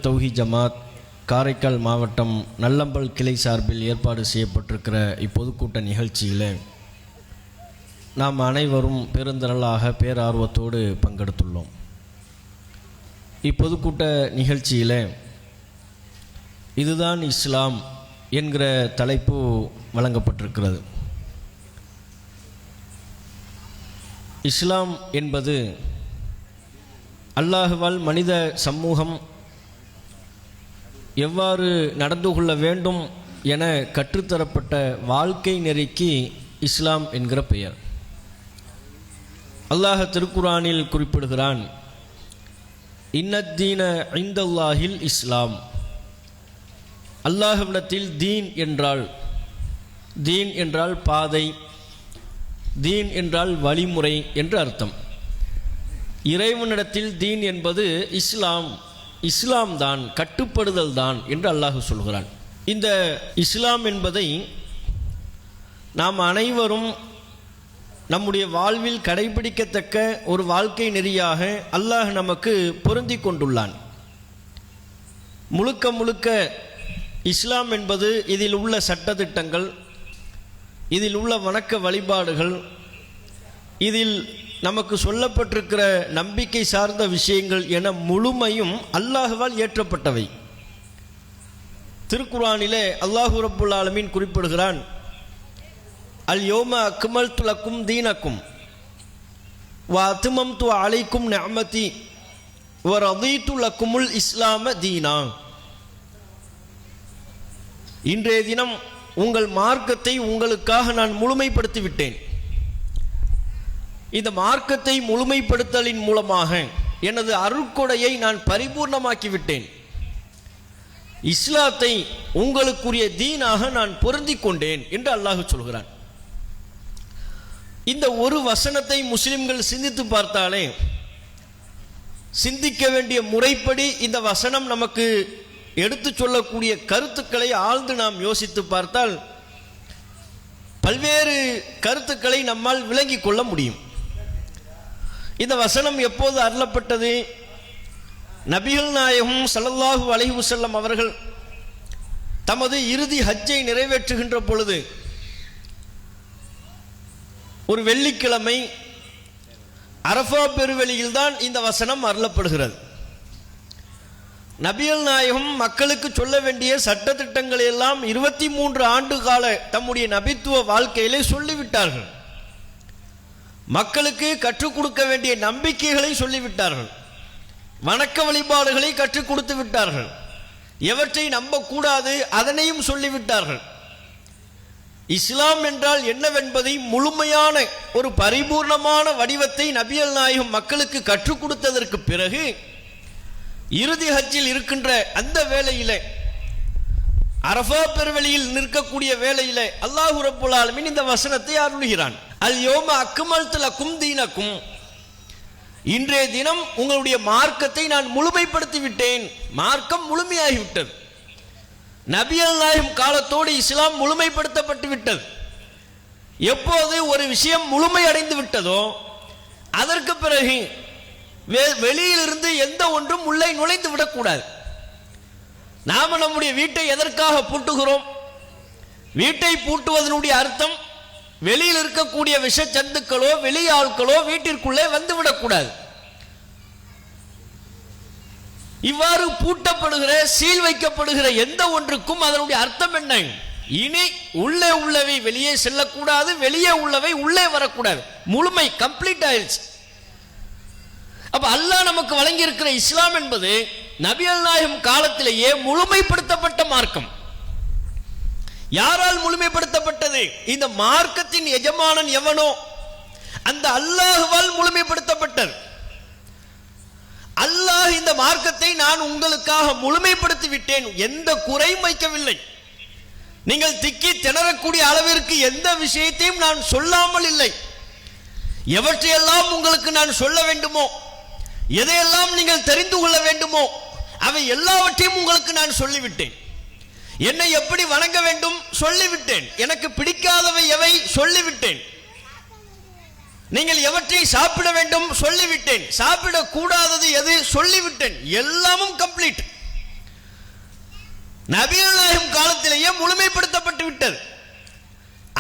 தௌஹி ஜமாத் காரைக்கால் மாவட்டம் நல்லம்பல் கிளை சார்பில் ஏற்பாடு செய்யப்பட்டிருக்கிற இப்பொதுக்கூட்ட நிகழ்ச்சியில் நாம் அனைவரும் பெருந்திரளாக பேரார்வத்தோடு பங்கெடுத்துள்ளோம். இப்பொதுக்கூட்ட நிகழ்ச்சியில் இதுதான் இஸ்லாம் என்கிற தலைப்பு வழங்கப்பட்டிருக்கிறது. இஸ்லாம் என்பது அல்லாஹ்வால் மனித சமூகம் எவ்வாறு நடந்து கொள்ள வேண்டும் என கற்றுத்தரப்பட்ட வாழ்க்கை நெறிக்கு இஸ்லாம் என்கிற பெயர். அல்லாஹ் திருக்குரானில் குறிப்பிடுகிறான், இன்னத்தீன இந்தல்லாஹில் இஸ்லாம். அல்லாஹ்விடத்தில் தீன் என்றால் பாதை, தீன் என்றால் வழிமுறை என்று அர்த்தம். இறைவனிடத்தில் தீன் என்பது இஸ்லாம் தான், கட்டுப்படுதல் தான் என்று அல்லாஹ் சொல்கிறான். இந்த இஸ்லாம் என்பதை நாம் அனைவரும் நம்முடைய வாழ்வில் கடைபிடிக்கத்தக்க ஒரு வாழ்க்கை நெறியாக அல்லாஹ் நமக்கு பொருந்தி கொண்டுள்ளான். முழுக்க இஸ்லாம் என்பது இதில் உள்ள சட்டதிட்டங்கள், இதில் உள்ள வணக்க வழிபாடுகள், இதில் நமக்கு சொல்லப்பட்டிருக்கிற நம்பிக்கை சார்ந்த விஷயங்கள் என முழுமையும் அல்லாஹ்வால் ஏற்றப்பட்டவை. திருக்குரானிலே அல்லாஹு ரப்புல் ஆலமீன் குறிப்பிடுகிறான், அல் யோம அக்மல்து லக்கும் தீனக்கும் வ அத்மம்து அலைக்கும் நிஅமதி வ ரதீது லக்குமுல் இஸ்லாம தீனா. இன்றைய தினம் உங்கள் மார்க்கத்தை உங்களுக்காக நான் முழுமைப்படுத்தி விட்டேன். இந்த மார்க்கத்தை முழுமைப்படுத்தலின் மூலமாக எனது அருட்கொடையை நான் பரிபூர்ணமாக்கி விட்டேன். இஸ்லாத்தை உங்களுக்குரிய தீனாக நான் பொருந்தி கொண்டேன் என்று அல்லாஹ் சொல்கிறான். இந்த ஒரு வசனத்தை முஸ்லிம்கள் சிந்தித்து பார்த்தாலே, சிந்திக்க வேண்டிய முறைப்படி இந்த வசனம் நமக்கு எடுத்து சொல்லக்கூடிய கருத்துக்களை ஆழ்ந்து நாம் யோசித்து பார்த்தால் பல்வேறு கருத்துக்களை நம்மால் விளங்கிக் கொள்ள முடியும். இந்த வசனம் எப்போது அருளப்பட்டது? நபிகள் நாயகம் ஸல்லல்லாஹு அலைஹி வஸல்லம் அவர்கள் தமது இறுதி ஹஜ்ஜை நிறைவேற்றுகின்ற பொழுது ஒரு வெள்ளிக்கிழமை அரஃபா பெருவெளியில் தான் இந்த வசனம் அருளப்படுகிறது. நபிகள் நாயகம் மக்களுக்கு சொல்ல வேண்டிய சட்டத்திட்டங்களை எல்லாம் 23 ஆண்டு கால தம்முடைய நபித்துவ வாழ்க்கையிலே சொல்லிவிட்டார்கள். மக்களுக்கு கற்றுக் கொடுக்க வேண்டிய நம்பிக்கைகளை சொல்லிவிட்டார்கள். வணக்க வழிபாடுகளை கற்றுக் கொடுத்து விட்டார்கள். எவற்றை நம்பக்கூடாது அதனையும் சொல்லிவிட்டார்கள். இஸ்லாம் என்றால் என்னவென்பதை முழுமையான ஒரு பரிபூர்ணமான வடிவத்தை நபிகள் நாயகம் மக்களுக்கு கற்றுக் கொடுத்ததற்கு பிறகு இறுதி ஹஜ்ஜில் இருக்கின்ற அந்த வேளையிலே, அரஃபா பெருவெளியில் நிற்கக்கூடிய வேளையிலே அல்லாஹ் ரப்புல் ஆலமீன் இந்த வசனத்தை அருளுகிறான். அல் யோம அக்மல்து லக்கும் தீனக்கும். இன்றைய தினம் உங்களுடைய மார்க்கத்தை நான் முழுமைப்படுத்தி விட்டேன். மார்க்கம் முழுமையாகிவிட்டது. நபிகள் நாயகம் காலத்தோடு இஸ்லாம் முழுமைப்படுத்தப்பட்டு விட்டது. எப்போது ஒரு விஷயம் முழுமையடைந்து விட்டதோ அதற்கு பிறகு வெளியிலிருந்து எந்த ஒன்றும் உள்ளே நுழைந்து விடக்கூடாது. நாம நம்முடைய வீட்டை எதற்காக பூட்டுகிறோம்? வீட்டை பூட்டுவதனுடைய அர்த்தம் வெளியில் இருக்கக்கூடிய விஷ ஜந்துக்களோ வெளியாட்களோ வீட்டிற்குள்ளே வந்துவிடக்கூடாது. இவ்வாறு பூட்டப்படுகிற சீல் வைக்கப்படுகிற எந்த ஒன்றுக்கும் அதனுடைய அர்த்தம் என்ன? இனி உள்ளே உள்ளவை வெளியே செல்லக்கூடாது, வெளியே உள்ளவை உள்ளே வரக்கூடாது. முழுமை கம்ப்ளீட் ஆயிடுச்சு. அப்ப அல்லாஹ் நமக்கு வழங்கி இருக்கிற இஸ்லாம் என்பது நபிகள் நாயகம் காலத்திலேயே முழுமைப்படுத்தப்பட்ட மார்க்கம். யாரால் முழுமைப்படுத்தப்பட்டது? இந்த மார்க்கத்தின் எஜமானன் எவனோ அந்த அல்லாஹ்வால் முழுமைப்படுத்தப்பட்டது. அல்லாஹ் இந்த மார்க்கத்தை நான் உங்களுக்காக முழுமைப்படுத்தி விட்டேன், எந்த குறையும் வைக்கவில்லை. நீங்கள் திக்கி திணறக்கூடிய அளவிற்கு எந்த விஷயத்தையும் நான் சொல்லாமல் இல்லை. எவற்றையெல்லாம் உங்களுக்கு நான் சொல்ல வேண்டுமோ, எதையெல்லாம் நீங்கள் தெரிந்து கொள்ள வேண்டுமோ அவை எல்லாவற்றையும் உங்களுக்கு நான் சொல்லிவிட்டேன். என்னை எப்படி வணங்க வேண்டும் சொல்லிவிட்டேன். எனக்கு பிடிக்காதவை எவை சொல்லிவிட்டேன். நீங்கள் எவற்றை சாப்பிட வேண்டும் சொல்லிவிட்டேன், சாப்பிடக் கூடாதது எது சொல்லிவிட்டேன், எல்லாமும் கம்ப்ளீட். நபிகள் நாயகம் காலத்திலேயே முழுமைப்படுத்தப்பட்டு விட்டது.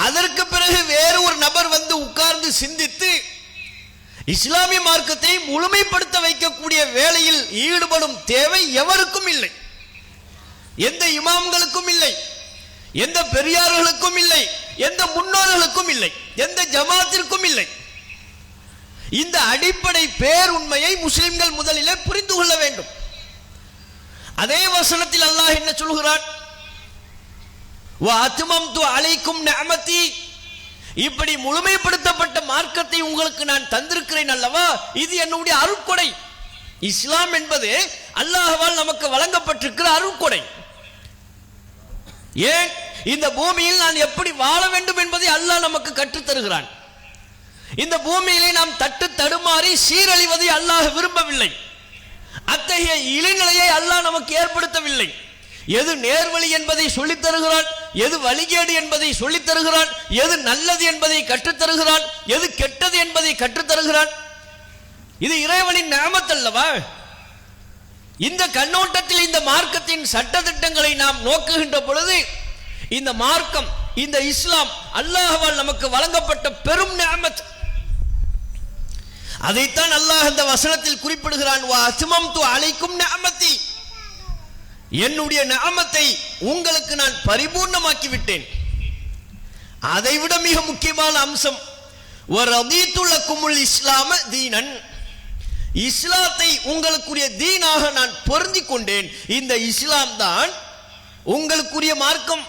அதற்கு பிறகு வேறு ஒரு நபர் வந்து உட்கார்ந்து சிந்தித்து இஸ்லாமிய மார்க்கத்தை முழுமைப்படுத்த வைக்கக்கூடிய வேளையில் ஈடுபடும் தேவை எவருக்கும் இல்லை. எந்த இமாம்களுக்கும் இல்லை, எந்த பெரியார்களுக்கும் இல்லை, எந்த முன்னோர்களுக்கும் இல்லை, எந்த ஜமாத்திற்கும் இல்லை. இந்த அடிப்படை பேருண்மையை முஸ்லிம்கள் முதலிலே புரிந்து கொள்ள வேண்டும். அதே வசனத்தில் அல்லாஹ் என்ன சொல்கிறான்? வ அத்மம்து அலைக்கும் நிஅமதி, இப்படி முழுமைப்படுத்தப்பட்ட மார்க்கத்தை உங்களுக்கு நான் தந்திருக்கிறேன் அல்லவா, இது என்னுடைய அருட்கொடை. இஸ்லாம் என்பது அல்லாஹ்வால் நமக்கு வழங்கப்பட்டிருக்கிற அருட்கொடை. ஏன் இந்த பூமியில் நான் எப்படி வாழ வேண்டும் என்பதை அல்லாஹ் நமக்கு கற்றுத் தருகிறான். இந்த பூமியிலே நாம் தட்டு தடுமாறி சீரழிவதை அல்லாஹ் விரும்பவில்லை. அத்தகைய இளைநிலையை அல்லாஹ் நமக்கு ஏற்படுத்தவில்லை. எது நேர்வழி என்பதை சொல்லித் தருகிறான், எது வழிகேடு என்பதை சொல்லித் தருகிறான், எது நல்லது என்பதை கற்றுத் தருகிறான், எது கெட்டது என்பதை கற்றுத் தருகிறான். இது இறைவனின் நிஅமத் அல்லவா? இந்த கண்ணோட்டத்தில் இந்த மார்க்கத்தின் சட்டதிட்டங்களை நாம் நோக்குகின்ற பொழுது இந்த மார்க்கம், இந்த இஸ்லாம் அல்லாஹ்வால் நமக்கு வழங்கப்பட்ட பெரும் நிஅமத். அதைத்தான் அல்லாஹ் இந்த வசனத்தில் குறிப்பிடுகிறான். வ அத்மம்து அலைக்கும் நிஅமதி, என்னுடைய நிஅமத்தை உங்களுக்கு நான் பரிபூர்ணமாக்கி விட்டேன். அதைவிட மிக முக்கியமான அம்சம் வ ரதீது லக்குமுல் இஸ்லாம தீனன், இஸ்லாத்தை உங்களுக்குரிய தீனாக நான் பொருந்திக் கொண்டேன். இந்த இஸ்லாம் தான் உங்களுக்குரிய மார்க்கம்.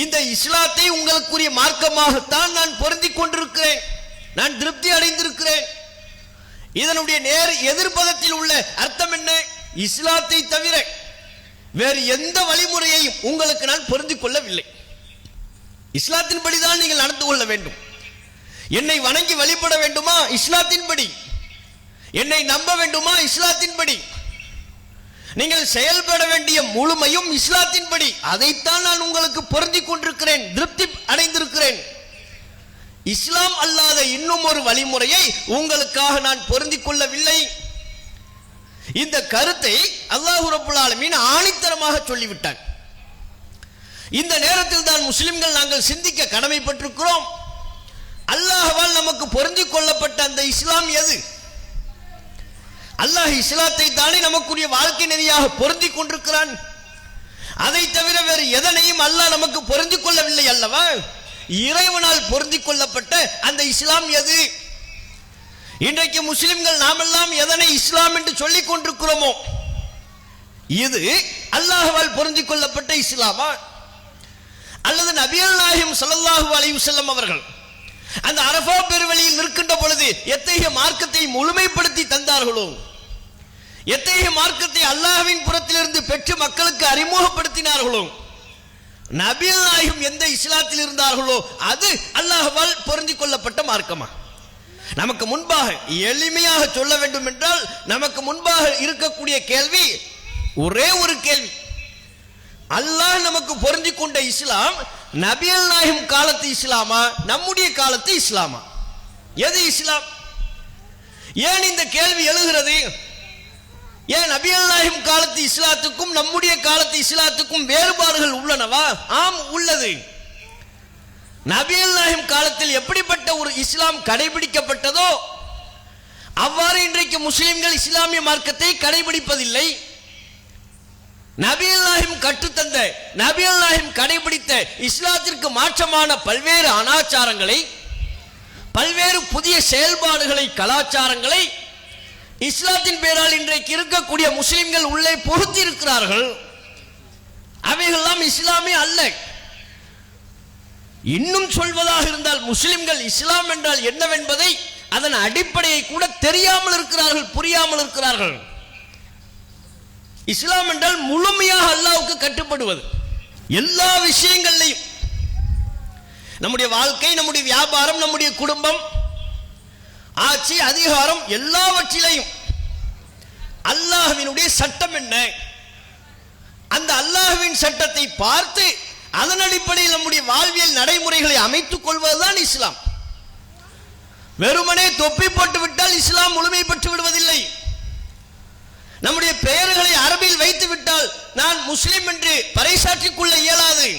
இந்த இஸ்லாத்தை உங்களுக்குரிய மார்க்கமாகத்தான் நான் பொருந்திக் கொண்டிருக்கிறேன், நான் திருப்தி அடைந்திருக்கிறேன். இதனுடைய நேர் எதிர்பதத்தில் உள்ள அர்த்தம் என்ன? இஸ்லாத்தை தவிர வேறு எந்த வழிமுறையையும் உங்களுக்கு நான் பொருந்திக் கொள்ளவில்லை. இஸ்லாத்தின்படிதான் நீங்கள் நடந்து கொள்ள வேண்டும். என்னை வணங்கி வழிபட வேண்டுமா? இஸ்லாத்தின்படி. என்னை நம்ப வேண்டுமா? இஸ்லாத்தின்படி. நீங்கள் செயல்பட வேண்டிய முழுமையும் இஸ்லாத்தின்படி. அதைத்தான் நான் உங்களுக்கு பொருந்திக் கொண்டிருக்கிறேன், திருப்தி அடைந்திருக்கிறேன். இஸ்லாம் அல்லாத இன்னும் ஒரு வழிமுறையை உங்களுக்காக நான் பொருந்திக் கொள்ளவில்லை. இந்த கருத்தை அல்லாஹ் ரப்பல் ஆலமீன் ஆணித்தரமாக சொல்லிவிட்டார். இந்த நேரத்தில் தான் முஸ்லிம்கள் நாங்கள் சிந்திக்க கடமைப்பட்டிருக்கிறோம். அல்லாஹ்வால் நமக்கு பொருந்திக் கொள்ளப்பட்ட அந்த இஸ்லாம் எது? அல்லாஹ் இஸ்லாத்தை தானே நமக்குரிய வாழ்க்கை நெறியாக பொருந்திக் கொண்டிருக்கிறான். அதை தவிர வேறு எதனையும் அல்லாஹ் நமக்கு பொருந்திக் கொள்ளவில்லை அல்லவா? இறைவனால் பொருந்திக் கொள்ளப்பட்ட அந்த இஸ்லாம் எது? இன்றைக்கு முஸ்லிம்கள் நாமெல்லாம் எதனை இஸ்லாம் என்று சொல்லிக் கொண்டிருக்கிறோமோ, இது அல்லாஹ்வால் பொருந்திக் கொள்ளப்பட்ட இஸ்லாமா? அல்லது நபிகள் நாயகம் ஸல்லல்லாஹு அலைஹி வஸல்லம் அவர்கள் அந்த அரஃபா பெருவெளியில் நிற்கின்ற பொழுது எத்தகைய மார்க்கத்தை முழுமைப்படுத்தி தந்தார்களோ, எத்தகைய மார்க்கத்தை அல்லாஹ்வின் புறத்திலிருந்து பெற்று மக்களுக்கு அறிமுகப்படுத்தினார்களோ, நபிகள் நாயகம் எந்த இஸ்லாத்தில் இருந்தார்களோ அது அல்லாஹ்வால் பொருந்திக் கொள்ளப்பட்ட மார்க்கமா? நமக்கு முன்பாக எளிமையாக சொல்ல வேண்டும் என்றால் நமக்கு முன்பாக இருக்கக்கூடிய கேள்வி ஒரே ஒரு கேள்வி. அல்லாஹ் நமக்கு பொருந்திக் கொண்ட இஸ்லாம் நபிகள் நாயகம் காலத்து இஸ்லாமா, நம்முடைய காலத்து இஸ்லாமா? எது இஸ்லாம்? ஏன் இந்த கேள்வி எழுகிறது? ஏன் நபிகள் நாயகம் காலத்து இஸ்லாத்துக்கும் நம்முடைய காலத்து இஸ்லாத்துக்கும் வேறுபாடுகள் உள்ளனவா? ஆம், உள்ளது. நபிகள் நாயகம் காலத்தில் எப்படிப்பட்ட ஒரு இஸ்லாம் கடைபிடிக்கப்பட்டதோ அவ்வாறு இன்றைக்கு முஸ்லிம்கள் இஸ்லாமிய மார்க்கத்தை கடைபிடிப்பதில்லை. நபிகள் நாயகம் கற்றுத்தந்த, நபிகள் நாயகம் கடைபிடித்த இஸ்லாத்திற்கு மாற்றமான பல்வேறு அனாச்சாரங்களை, பல்வேறு புதிய செயல்பாடுகளை, கலாச்சாரங்களை இஸ்லாத்தின் பேரால் இன்றைக்கு இருக்கக்கூடிய முஸ்லிம்கள் உள்ளே புகுத்தி இருக்கிறார்கள். அவைகளெல்லாம் இஸ்லாமே அல்ல. இன்னும் சொல்வதாக இருந்தால் முஸ்லிம்கள் இஸ்லாம் என்றால் என்னவென்பதை, அதன் அடிப்படையை கூட தெரியாமல் இருக்கிறார்கள், புரியாமல் இருக்கிறார்கள். இஸ்லாம் என்றால் முழுமையாக அல்லாஹ்வுக்கு கட்டுப்படுவது. எல்லா விஷயங்களையும், நம்முடைய வாழ்க்கை, நம்முடைய வியாபாரம், நம்முடைய குடும்பம், ஆட்சி, அதிகாரம், எல்லாவற்றிலையும் அல்லாஹ்வினுடைய சட்டம் என்ன, அந்த அல்லாஹ்வின் சட்டத்தை பார்த்து அதன் அடிப்படையில் நம்முடைய வாழ்வியல் நடைமுறைகளை அமைத்துக் கொள்வதுதான் இஸ்லாம். வெறுமனே தொப்பி போட்டு விட்டால் இஸ்லாம் முழுமை பெற்று விடுவதில்லை. நம்முடைய பெயர்களை அரபில் வைத்து விட்டால் நான் முஸ்லிம் என்று பறைசாற்றிக் கொள்ள இயலாது.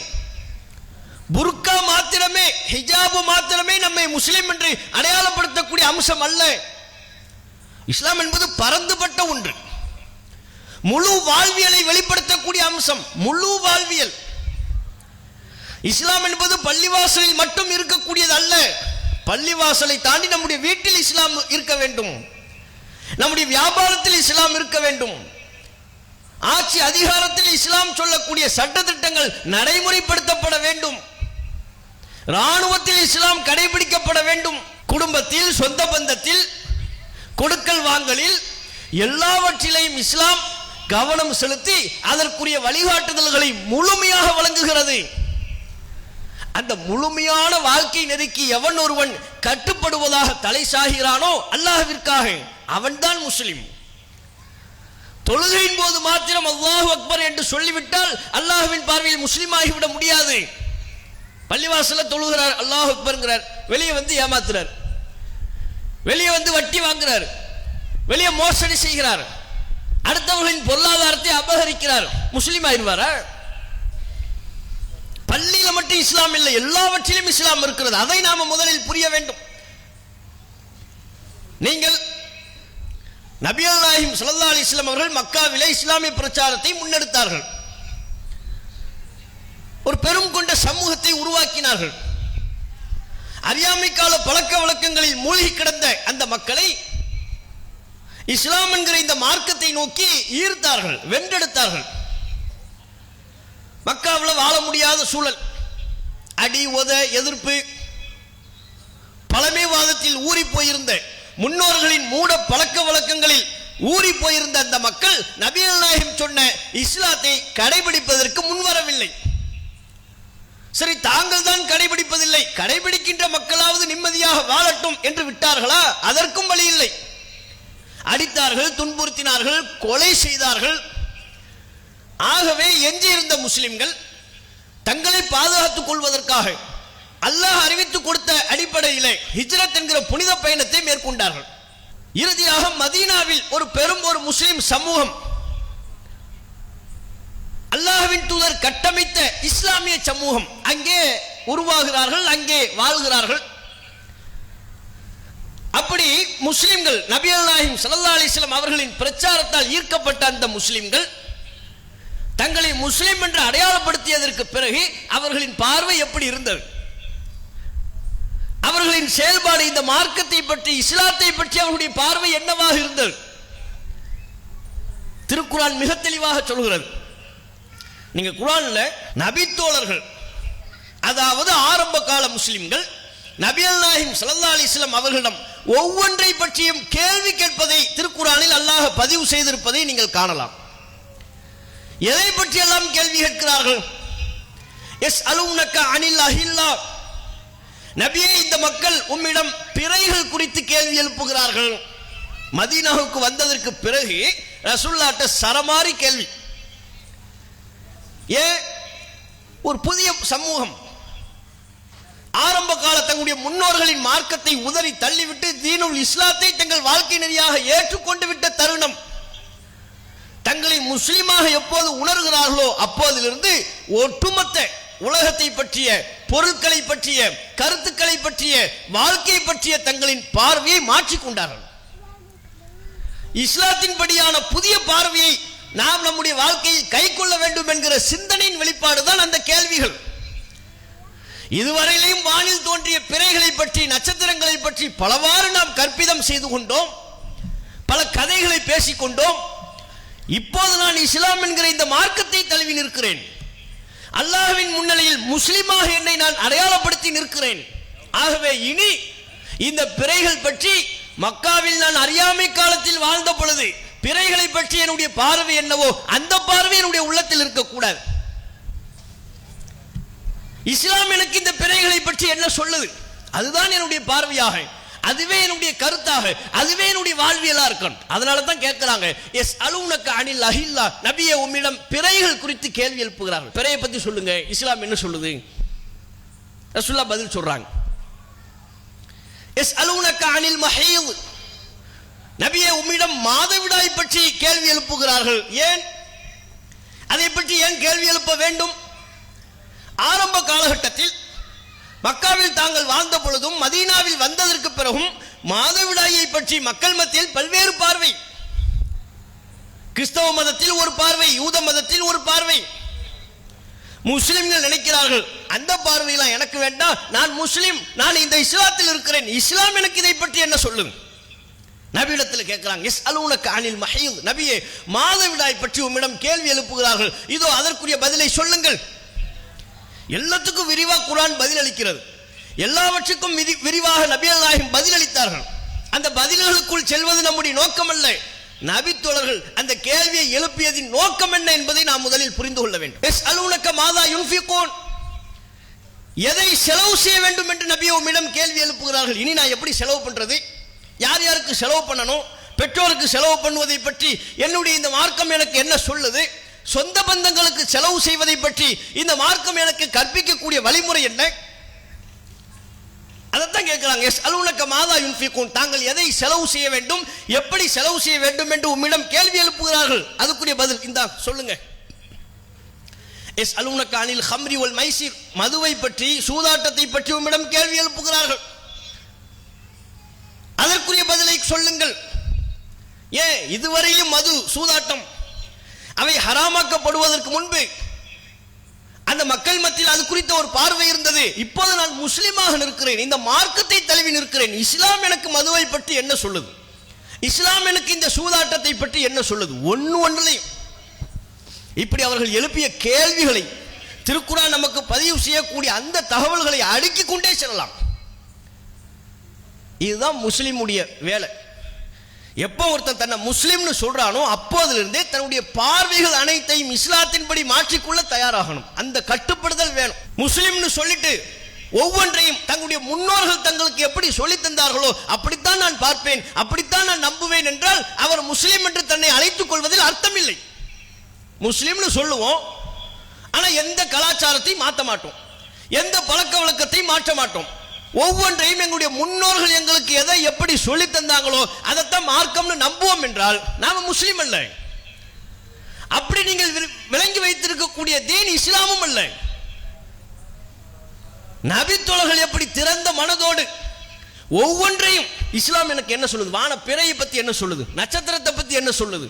புர்கா மாத்திரமே, ஹிஜாபு மாத்திரமே நம்மை முஸ்லிம் என்று அடையாளப்படுத்தக்கூடிய அம்சம் அல்ல. இஸ்லாம் என்பது பரந்துபட்ட ஒன்று, முழு வாழ்வியலை வெளிப்படுத்தக்கூடிய அம்சம், முழு வாழ்வியல். இஸ்லாம் என்பது பள்ளிவாசலில் மட்டும் இருக்கக்கூடியது அல்ல. பள்ளிவாசலை தாண்டி நம்முடைய வீட்டில் இஸ்லாம் இருக்க வேண்டும், நம்முடைய வியாபாரத்தில் இஸ்லாம் இருக்க வேண்டும், ஆட்சி அதிகாரத்தில் இஸ்லாம் சொல்லக்கூடிய சட்ட திட்டங்கள் நடைமுறைப்படுத்தப்பட வேண்டும், ராணுவத்தில் இஸ்லாம் கடைபிடிக்கப்பட வேண்டும், குடும்பத்தில், சொந்த பந்தத்தில், கொடுக்கல் வாங்கலில் எல்லாவற்றிலையும் இஸ்லாம் கவனம் செலுத்தி அதற்குரிய வழிகாட்டுதல்களை முழுமையாக வழங்குகிறது. அந்த முழுமையான வாழ்க்கை நெருக்கி எவன் ஒருவன் கட்டுப்படுவதாக தலை சாகிறானோ அல்லாஹ்விற்காக, அவன்தான் முஸ்லிம். தொழுகையின் போது மாத்திரம் அல்லாஹு அக்பர் என்று சொல்லிவிட்டால் அல்லாஹ்வின் பார்வையில் முஸ்லிம் ஆகிவிட முடியாது. பள்ளிவாசல தொழுகிறார், அல்லாஹு அக்பர்ங்கிறார், வெளியே வந்து ஏமாத்துறார், வெளியே வந்து வட்டி வாங்குறார், வெளியே மோசடி செய்கிறார், அடுத்தவர்களின் பொருளாதாரத்தை அபகரிக்கிறார், முஸ்லிம் ஆயிடுவாரா? பள்ளியில மட்டும் இஸ்லாம் இல்லை, எல்லாவற்றிலும் இஸ்லாம் இருக்கிறது. அதை நாம முதலில் புரிய வேண்டும். நீங்கள் நபிகள் நாயகம் ஸல்லல்லாஹு அலைஹி வஸல்லம் அவர்கள் மக்காவிலே இஸ்லாமிய பிரச்சாரத்தை முன்னெடுத்தார்கள், ஒரு பெரும் கொண்ட சமூகத்தை உருவாக்கினார்கள். அறியாமை கால பழக்க வழக்கங்களில் மூழ்கி கிடந்த அந்த மக்களை இஸ்லாம் என்கிற இந்த மார்க்கத்தை நோக்கி ஈர்த்தார்கள், வென்றெடுத்தார்கள். மக்காவில் வாழ முடியாத சூழல், அடி உத எதிர்ப்பு, பழமைவாதத்தில் ஊறி போயிருந்த முன்னோர்களின் மூட பழக்க வழக்கங்களில் ஊறி போயிருந்த அந்த மக்கள் நபிகள் நாயகம் சொன்ன இஸ்லாத்தை கடைபிடிப்பதற்கு முன்வரவில்லை. சரி, தாங்கள் தான் கடைபிடிப்பதில்லை, கடைபிடிக்கின்ற மக்களாவது நிம்மதியாக வாழட்டும் என்று விட்டார்களா? அதற்கும் வழி இல்லை. அடித்தார்கள், துன்புறுத்தினார்கள், கொலை செய்தார்கள். ஆகவே எஞ்சியிருந்த முஸ்லிம்கள் தங்களை பாதுகாத்துக் கொள்வதற்காக அல்லாஹ் அறிவித்துக் கொடுத்த அடிப்படையிலே ஹிஜ்ரத் என்கிற புனித பயணத்தை மேற்கொண்டார்கள். இறுதியாக மதீனாவில் ஒரு முஸ்லிம் சமூகம், அல்லாஹ்வின் தூதர் கட்டமைத்த இஸ்லாமிய சமூகம் அங்கே உருவாகிறார்கள், அங்கே வாழ்கிறார்கள். அப்படி முஸ்லிம்கள் நபிகள் நாயகம் ஸல்லல்லாஹு அலைஹி வஸல்லம் அவர்களின் பிரச்சாரத்தால் ஈர்க்கப்பட்ட அந்த முஸ்லிம்கள் தங்களை முஸ்லிம் என்று அடையாளப்படுத்தியதற்கு பிறகு அவர்களின் பார்வை எப்படி இருந்தது? அவர்களின் செயல்பாடு இந்த மார்க்கத்தை பற்றி, இஸ்லாத்தை பற்றி அவர்களுடைய பார்வை என்னவாக இருந்தது? திருக்குர்ஆன் மிக தெளிவாக சொல்கிறது. நீங்க குர்ஆன்ல நபித்தோழர்கள், அதாவது ஆரம்ப கால முஸ்லிம்கள் நபிகள் நாயகம் ஸல்லல்லாஹு அலைஹி வஸல்லம் அவர்களிடம் ஒவ்வொன்றை பற்றியும் கேள்வி கேட்பதை திருக்குர்ஆனில் அல்லாஹ் பதிவு செய்திருப்பதை நீங்கள் காணலாம். எதை பற்றி எல்லாம் கேள்வி கேட்கிறார்கள்? யஸ்அலூனக அனில் அஹில்லா, நபியே இந்த மக்கள் உம்மிடம் பிறைகள் குறித்து கேள்வி எழுப்புகிறார்கள். மதீனாவுக்கு வந்ததற்கு பிறகு ரசூலுல்லாஹ்ட்ட சரமாரி கேள்வி. ஒரு புதிய சமூகம் ஆரம்ப கால தங்களுடைய முன்னோர்களின் மார்க்கத்தை உதறி தள்ளிவிட்டு தீனுல் இஸ்லாத்தை தங்கள் வாழ்க்கை நெறியாக ஏற்றுக்கொண்டு விட்ட தருணம், தங்களை முஸ்லிமாக எப்போது உணர்கிறார்களோ அப்போதிலிருந்து ஒட்டுமொத்த உலகத்தை பற்றிய, பொருட்களை பற்றிய, கருத்துக்களை பற்றிய, வாழ்க்கை பற்றிய தங்களின் பார்வையை மாற்றிக்கொண்டார்கள். இஸ்லாத்தின் படியான புதிய பார்வையை நாம் நம்முடைய வாழ்க்கையில் கை கொள்ள வேண்டும் என்கிற சிந்தனையின் வெளிப்பாடுதான் அந்த கேள்விகள். இதுவரையிலும் வானில் தோன்றிய பிறைகளை பற்றி, நட்சத்திரங்களை பற்றி பலவாறு நாம் கற்பிதம் செய்து கொண்டோம், பல கதைகளை பேசிக்கொண்டோம். இப்போது நான் இஸ்லாம் என்கிற இந்த மார்க்கத்தை தழுவி நிற்கிறேன். அல்லாஹ்வின் முன்னிலையில் முஸ்லிமாக என்னை நான் அடையாளப்படுத்தி நிற்கிறேன். ஆகவே இனி இந்த பிறைகள் பற்றி மக்காவில் நான் அறியாமை காலத்தில் வாழ்ந்த பொழுது பிறைகளை பற்றி என்னுடைய பார்வை என்னவோ அந்த பார்வை என்னுடைய உள்ளத்தில் இருக்கக்கூடாது. இஸ்லாம் எனக்கு இந்த பிறைகளை பற்றி என்ன சொல்லுது, அதுதான் என்னுடைய பார்வையாக, அதுவே என்னுடைய கருத்தாக, அதுவே என்னுடைய வாழ்வியலா இருக்கணும். அதனால தான் கேட்கிறாங்க, யஸ்அலூனக அனில் அஹில்லா, நபியே உம்மிடம் பிறைகள் குறித்து கேள்வி எழுப்புகிறார்கள், பிறையை பத்தி சொல்லுங்க, இஸ்லாம் என்ன சொல்லுது? ரசூலுல்லாஹ் பதில் சொல்றாங்க. யஸ்அலூனக அனில் மஹீத், நபியே உம்மிடம் மாதவிடாய் பற்றி கேள்வி எழுப்புகிறார்கள். ஏன் அதை பற்றி ஏன் கேள்வி எழுப்ப வேண்டும்? ஆரம்ப காலகட்டத்தில் மக்காவில் தாங்கள் வாழ்ந்த பொழுதும் மதீனாவில் வந்ததற்கு பிறகும் மாதவிடாயை பற்றி மக்கள் மத்தியில் பல்வேறு பார்வை. கிறிஸ்தவ மதத்தில் ஒரு பார்வை, யூத மதத்தில் ஒரு பார்வை. முஸ்லிம்கள் நினைக்கிறார்கள் அந்த பார்வையெல்லாம் எனக்கு வேண்டாம், நான் முஸ்லிம், நான் இந்த இஸ்லாத்தில் இருக்கிறேன், இஸ்லாம் எனக்கு இதை பற்றி என்ன சொல்லுங்க. நபியிடத்தில் கேட்கிறாங்க, யஸ்அலூனக அனில் மஹீத், நபியே மாதவிடாய் பற்றி உம்மிடம் கேள்வி எழுப்புகிறார்கள், இதோ அதற்குரிய பதிலை சொல்லுங்கள். எல்லாத்துக்கும் விரிவாக குர்ஆன் பதில் அளிக்கிறது. எல்லாவற்றுக்கும் விரிவாக நபிகள் நாயகம் பதில் அளித்தார்கள். அந்த பதில்களுக்குள் செல்வது நம்முடைய நோக்கம் அல்ல. நபித்தோழர்கள் அந்த கேள்வியை எழுப்பியதின் நோக்கம் என்ன என்பதை நாம் முதலில் புரிந்து கொள்ள வேண்டும். யஸ்அலூனக மாதா யுன்ஃபிகூன், எதை செலவு செய்ய வேண்டும் என்று நபி உம்மிடம் கேள்வி எழுப்புகிறார்கள். இனி நான் எப்படி செலவு பண்றது, யார் யாருக்கு செலவு பண்ணணும், பெற்றோருக்கு செலவு பண்ணுவதை பற்றி என்னுடைய இந்த மார்க்கம் எனக்கு என்ன சொல்லுது, சொந்த பந்தங்களுக்கு செலவு செய்வதை பற்றி இந்த மார்க்கம் எனக்கு கற்பிக்கக்கூடிய வழிமுறை என்ன, அதைத்தான் கேட்கிறாங்க. யஸ்அலூனக மாதா யுன்ஃபிகூன், தாங்கள் எதை செலவு செய்ய வேண்டும், எப்படி செலவு செய்ய வேண்டும் என்று உம்மிடம் கேள்வி எழுப்புகிறார்கள். அதுக்குரிய பதில் இந்தா சொல்லுங்க. யஸ்அலூனக அனில் ஹம்ரி வல் மைசிர், மதுவை பற்றி சூதாட்டத்தை பற்றி உம்மிடம் கேள்வி எழுப்புகிறார்கள். அதற்குரிய பதிலை சொல்லுங்கள். ஏன் இதுவரையிலும் மது சூதாட்டம் அவை ஹராமாக்கப்படுவதற்கு முன்பு அந்த மக்கள் மத்தியில் அது குறித்த ஒரு பார்வை இருந்தது. இப்போது நான் முஸ்லிமாக நிற்கிறேன், இந்த மார்க்கத்தை தழுவி நிற்கிறேன், இஸ்லாம் எனக்கு மதுவை பற்றி என்ன சொல்லுது, இஸ்லாம் எனக்கு இந்த சூதாட்டத்தை பற்றி என்ன சொல்லுது, ஒன்றுலையும் இப்படி அவர்கள் எழுப்பிய கேள்விகளை திருக்குர்ஆன் நமக்கு பதிவு செய்யக்கூடிய அந்த தகவல்களை அடுக்கிக் கொண்டே செல்லலாம். இதுதான் முஸ்லிமுடைய வேலை. எப்போ ஒருத்தன் தன்னை முஸ்லிம்னு சொல்றானோ அப்போதிலிருந்தே தன்னுடைய பார்வைகள் அனைத்தையும் இஸ்லாத்தின்படி மாற்றிக்கொள்ள தயாராகணும். அந்த கட்டுப்படுதல் வேணும். முஸ்லிம்னு சொல்லிட்டு ஒவ்வொன்றையும் தங்களுடைய முன்னோர்கள் தங்களுக்கு எப்படி சொல்லி தந்தார்களோ அப்படித்தான் நான் பார்ப்பேன், அப்படித்தான் நான் நம்புவேன் என்றால் அவர் முஸ்லிம் என்று தன்னை அழைத்துக் கொள்வதில் அர்த்தம் இல்லை. முஸ்லிம்னு சொல்லுவோம், ஆனா எந்த கலாச்சாரத்தையும் மாற்ற மாட்டோம், எந்த பழக்க வழக்கத்தையும் மாற்ற மாட்டோம். ஒவ்வொன்றையும் எங்களுடைய முன்னோர்கள் எங்களுக்கு எதை எப்படி சொல்லி தந்தாங்களோ அதைத்தான் மார்க்கம்னு நம்புவோம் என்றால் நாம முஸ்லிம் அல்ல. அப்படி நீங்கள் விளங்கி வைத்திருக்கக்கூடிய தீன் இஸ்லாமும் அல்ல. நபித்தோழர்கள் எப்படி திறந்த மனதோடு ஒவ்வொன்றையும் இஸ்லாம் எனக்கு என்ன சொல்லுது, வான பிறையை பத்தி என்ன சொல்லுது, நட்சத்திரத்தை பத்தி என்ன சொல்லுது,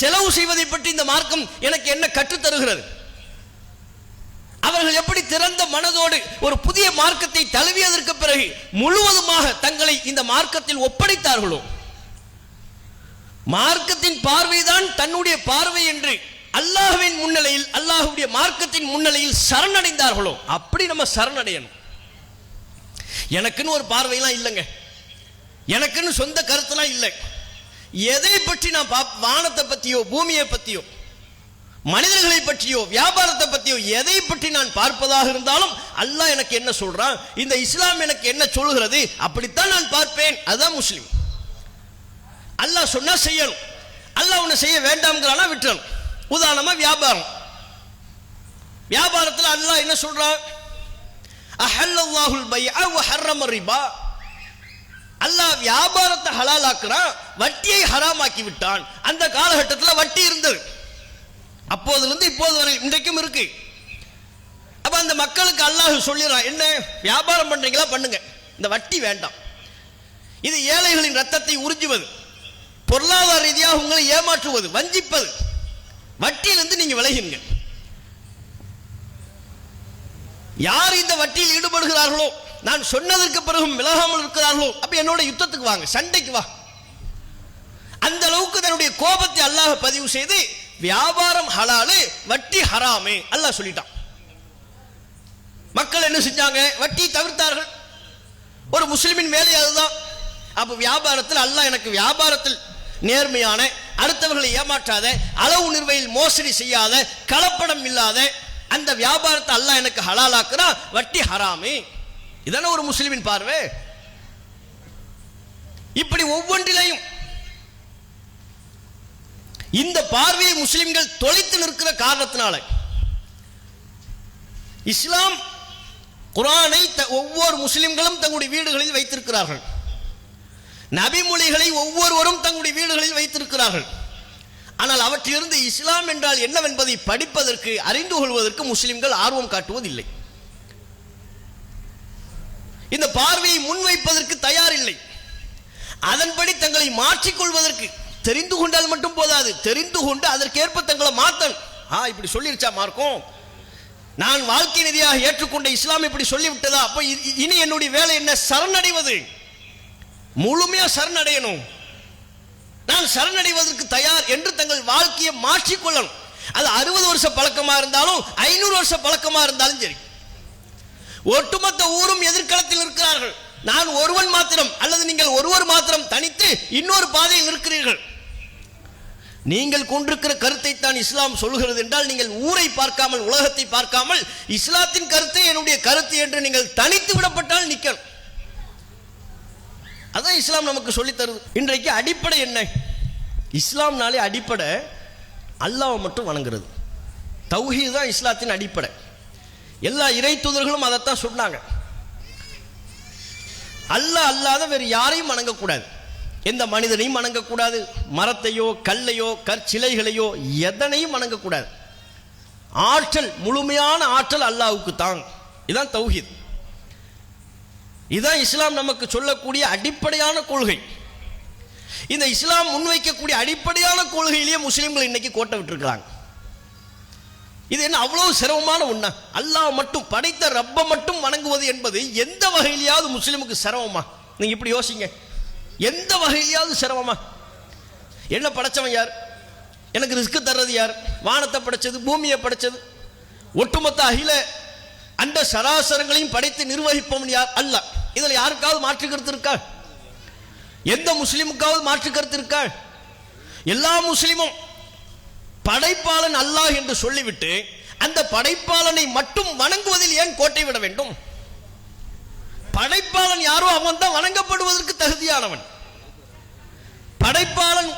செலவு செய்வதை பற்றி இந்த மார்க்கம் எனக்கு என்ன கற்றுத் தருகிறது, அவர்கள் எப்படி திறந்த மனதோடு ஒரு புதிய மார்க்கத்தை தழுவியதற்கு பிறகு முழுவதுமாக தங்களை இந்த மார்க்கத்தில் ஒப்படைத்தார்களோ, மார்க்கத்தின் பார்வைதான் தன்னுடைய பார்வை என்று அல்லாஹ்வின் முன்னிலையில் அல்லாஹ்வுடைய மார்க்கத்தின் முன்னிலையில் சரணடைந்தார்களோ அப்படி நம்ம சரணடையணும். எனக்குன்னு ஒரு பார்வையெல்லாம் இல்லைங்க, எனக்குன்னு சொந்த கருத்துலாம் இல்லை. எதை பற்றி நான் வானத்தை பற்றியோ பூமியை பற்றியோ மனிதர்களை பற்றியோ வியாபாரத்தை பற்றியோ எதை பற்றி நான் பார்ப்பதாக இருந்தாலும் அல்லாஹ் எனக்கு என்ன சொல்றான், இந்த இஸ்லாம் எனக்கு என்ன சொல்கிறது அப்படித்தான் நான் பார்ப்பேன். அதுதான் முஸ்லிம். அல்லாஹ் சொன்னா செய்யணும், அல்லாஹ் உன்னை செய்ய வேண்டாம்ங்கிறானா விட்டுறணும். உதாரணமா வியாபாரம், வியாபாரத்தில் அல்லாஹ் என்ன சொல்றான், அஹல்லல்லாஹுல் பைஅ வ ஹர்ரம ரிபா, அல்லாஹ் வியாபாரத்தை ஹலாலாக்குறான், வட்டியை ஹராமாக்கி விட்டான். அந்த காலகட்டத்தில் வட்டி இருந்தது, அப்போதிலிருந்து இப்போது வரை இன்றைக்கும் இருக்கு. அப்ப அந்த மக்களுக்கு அல்லாஹ் சொல்லிடுறான், என்ன வியாபாரம் பண்றீங்களா பண்ணுங்க, இந்த வட்டி வேண்டாம், இது ஏழைகளின் ரத்தத்தை உறிஞ்சுவது, பொருளாதார ரீதியாக உங்களை ஏமாற்றுவது, வஞ்சிப்பது, வட்டியிலிருந்து நீங்க விலகுங்க. யார் இந்த வட்டியில் ஈடுபடுகிறார்களோ, நான் சொன்னதற்கு பிறகும் விலகாமல் இருக்கிறார்களோ, அப்ப என்னோட யுத்தத்துக்கு வாங்க, சண்டைக்கு வா. அந்த அளவுக்கு தன்னுடைய கோபத்தை அல்லாஹ் பதிவு செய்து வியாபாரம் ஹலாலு வட்டி ஹராமே அல்லாஹ் சொல்லிட்டான். மக்கள் என்ன செஞ்சாங்க, வட்டி தவிர்த்தார்கள். ஒரு முஸ்லிமின் வேலை அதுதான். அப்ப வியாபாரத்தில் அல்லாஹ் எனக்கு வியாபாரத்தில் நேர்மையான, அடுத்தவர்களை ஏமாற்றாத, அளவு நிர்வையில் மோசடி செய்யாத, கலப்படம் இல்லாத அந்த வியாபாரத்தை அல்லாஹ் எனக்கு ஹலாலாக்குறா, வட்டி ஹராமே. இதான ஒரு முஸ்லிமின் பார்வை. இப்படி ஒவ்வொன்றிலையும் இந்த பார்வையை முஸ்லிம்கள் தொலைத்து நிற்கிற காரணத்தினால இஸ்லாம் குர்ஆனை ஒவ்வொரு முஸ்லிம்களும் தங்களுடைய வீடுகளில் வைத்திருக்கிறார்கள். நபிமொழிகளை ஒவ்வொருவரும் தங்களுடைய வீடுகளில் வைத்திருக்கிறார்கள். ஆனால் அவற்றிலிருந்து இஸ்லாம் என்றால் என்னவென்பதை படிப்பதற்கு, அறிந்து கொள்வதற்கு முஸ்லிம்கள் ஆர்வம் காட்டுவதில்லை. இந்த பார்வையை முன்வைப்பதற்கு தயாரில்லை. அதன்படி தங்களை மாற்றிக்கொள்வதற்கு தெரிந்து கொண்டால் மட்டும் போதாது, தெரிந்து கொண்டு அதற்கேற்ப தங்களை மாற்றணும். இப்படி சொல்லிருச்சா மார்க்கம், நான் வாழ்க்கை நெறியாக ஏற்றுக்கொண்ட இஸ்லாம் இப்படி சொல்லிவிட்டதா, அப்ப இனி என்னுடைய வேலை என்ன? சரணடைவது, முழுமையா சரணடையணும். நான் சரணடைவதற்கு தயார் என்று தங்கள் வாழ்க்கையை மாற்றிக்கொள்ளணும். அது 60 வருஷ பழக்கமா இருந்தாலும் 500 வருஷ பழக்கமா இருந்தாலும் சரி. ஒட்டுமொத்த ஊரும் எதிர்காலத்தில் இருக்கிறார்கள், நான் ஒருவன் மாத்திரம் அல்லது நீங்கள் ஒருவர் மாத்திரம் தனித்து இன்னொரு பாதையில் இருக்கிறீர்கள். நீங்கள் கொண்டிருக்கிற கருத்தை தான் இஸ்லாம் சொல்கிறது என்றால், நீங்கள் ஊரை பார்க்காமல் உலகத்தை பார்க்காமல் இஸ்லாத்தின் கருத்தை என்னுடைய கருத்து என்று நீங்கள் தனித்து விடப்பட்டால் நிற்கணும். அதான் இஸ்லாம் நமக்கு சொல்லி தருது. இன்றைக்கு அடிப்படை என்ன? இஸ்லாம்னாலே அடிப்படை அல்லாஹ்வை மட்டும் வணங்குறது. தௌஹீத் தான் இஸ்லாத்தின் அடிப்படை. எல்லா இறை தூதர்களும் அதைத்தான் சொன்னாங்க. அல்லாஹ் அல்லாத வேறு யாரையும் வணங்கக்கூடாது. எந்த மனிதனையும் வணங்கக்கூடாது, மரத்தையோ கல்லையோ கற்சிலைகளையோ எதனையும் வணங்கக்கூடாது. ஆற்றல், முழுமையான ஆற்றல் அல்லாஹ்வுக்கு தான். இதுதான் தௌஹீத். இதுதான் இஸ்லாம் நமக்கு சொல்லக்கூடிய அடிப்படையான கொள்கை. இந்த இஸ்லாம் முன்வைக்கக்கூடிய அடிப்படையான கொள்கையிலேயே முஸ்லிம்கள் இன்னைக்கு கோட்டை விட்டுருக்கிறாங்க. இது என்ன அவ்வளவு சிரமமான ஒண்ணா? அல்லாஹ் மட்டும், படைத்த ரப்ப மட்டும் வணங்குவது என்பது எந்த வகையிலேயாவது முஸ்லிமுக்கு சிரமமா? நீங்க இப்படி யோசிங்க, எந்த வகையிலேயாவது சிரமமா? என்ன படைச்சவன் யார்? எனக்கு ரிஸ்க் தர்றது யார்? வானத்தை படைச்சது, பூமியை படைச்சது, ஒட்டுமொத்த அகில அந்த சராசரங்களையும் படைத்து நிர்வகிப்பவன் யார்? அல்லாஹ். இதில் யாருக்காவது மாற்று கருத்து இருக்கா? எந்த முஸ்லிமுக்காவது மாற்று கருத்து இருக்கா? எல்லா முஸ்லிமும் படைப்பாளன் அல்லாஹ் என்று சொல்லிவிட்டு அந்த படைப்பாளனை மட்டும் வணங்குவதில் ஏன் கோட்டை விட வேண்டும்? படைப்பாளன் யாரோ அவன் தான் வணங்கப்படுவதற்கு தகுதியானவன். படைப்பாளன்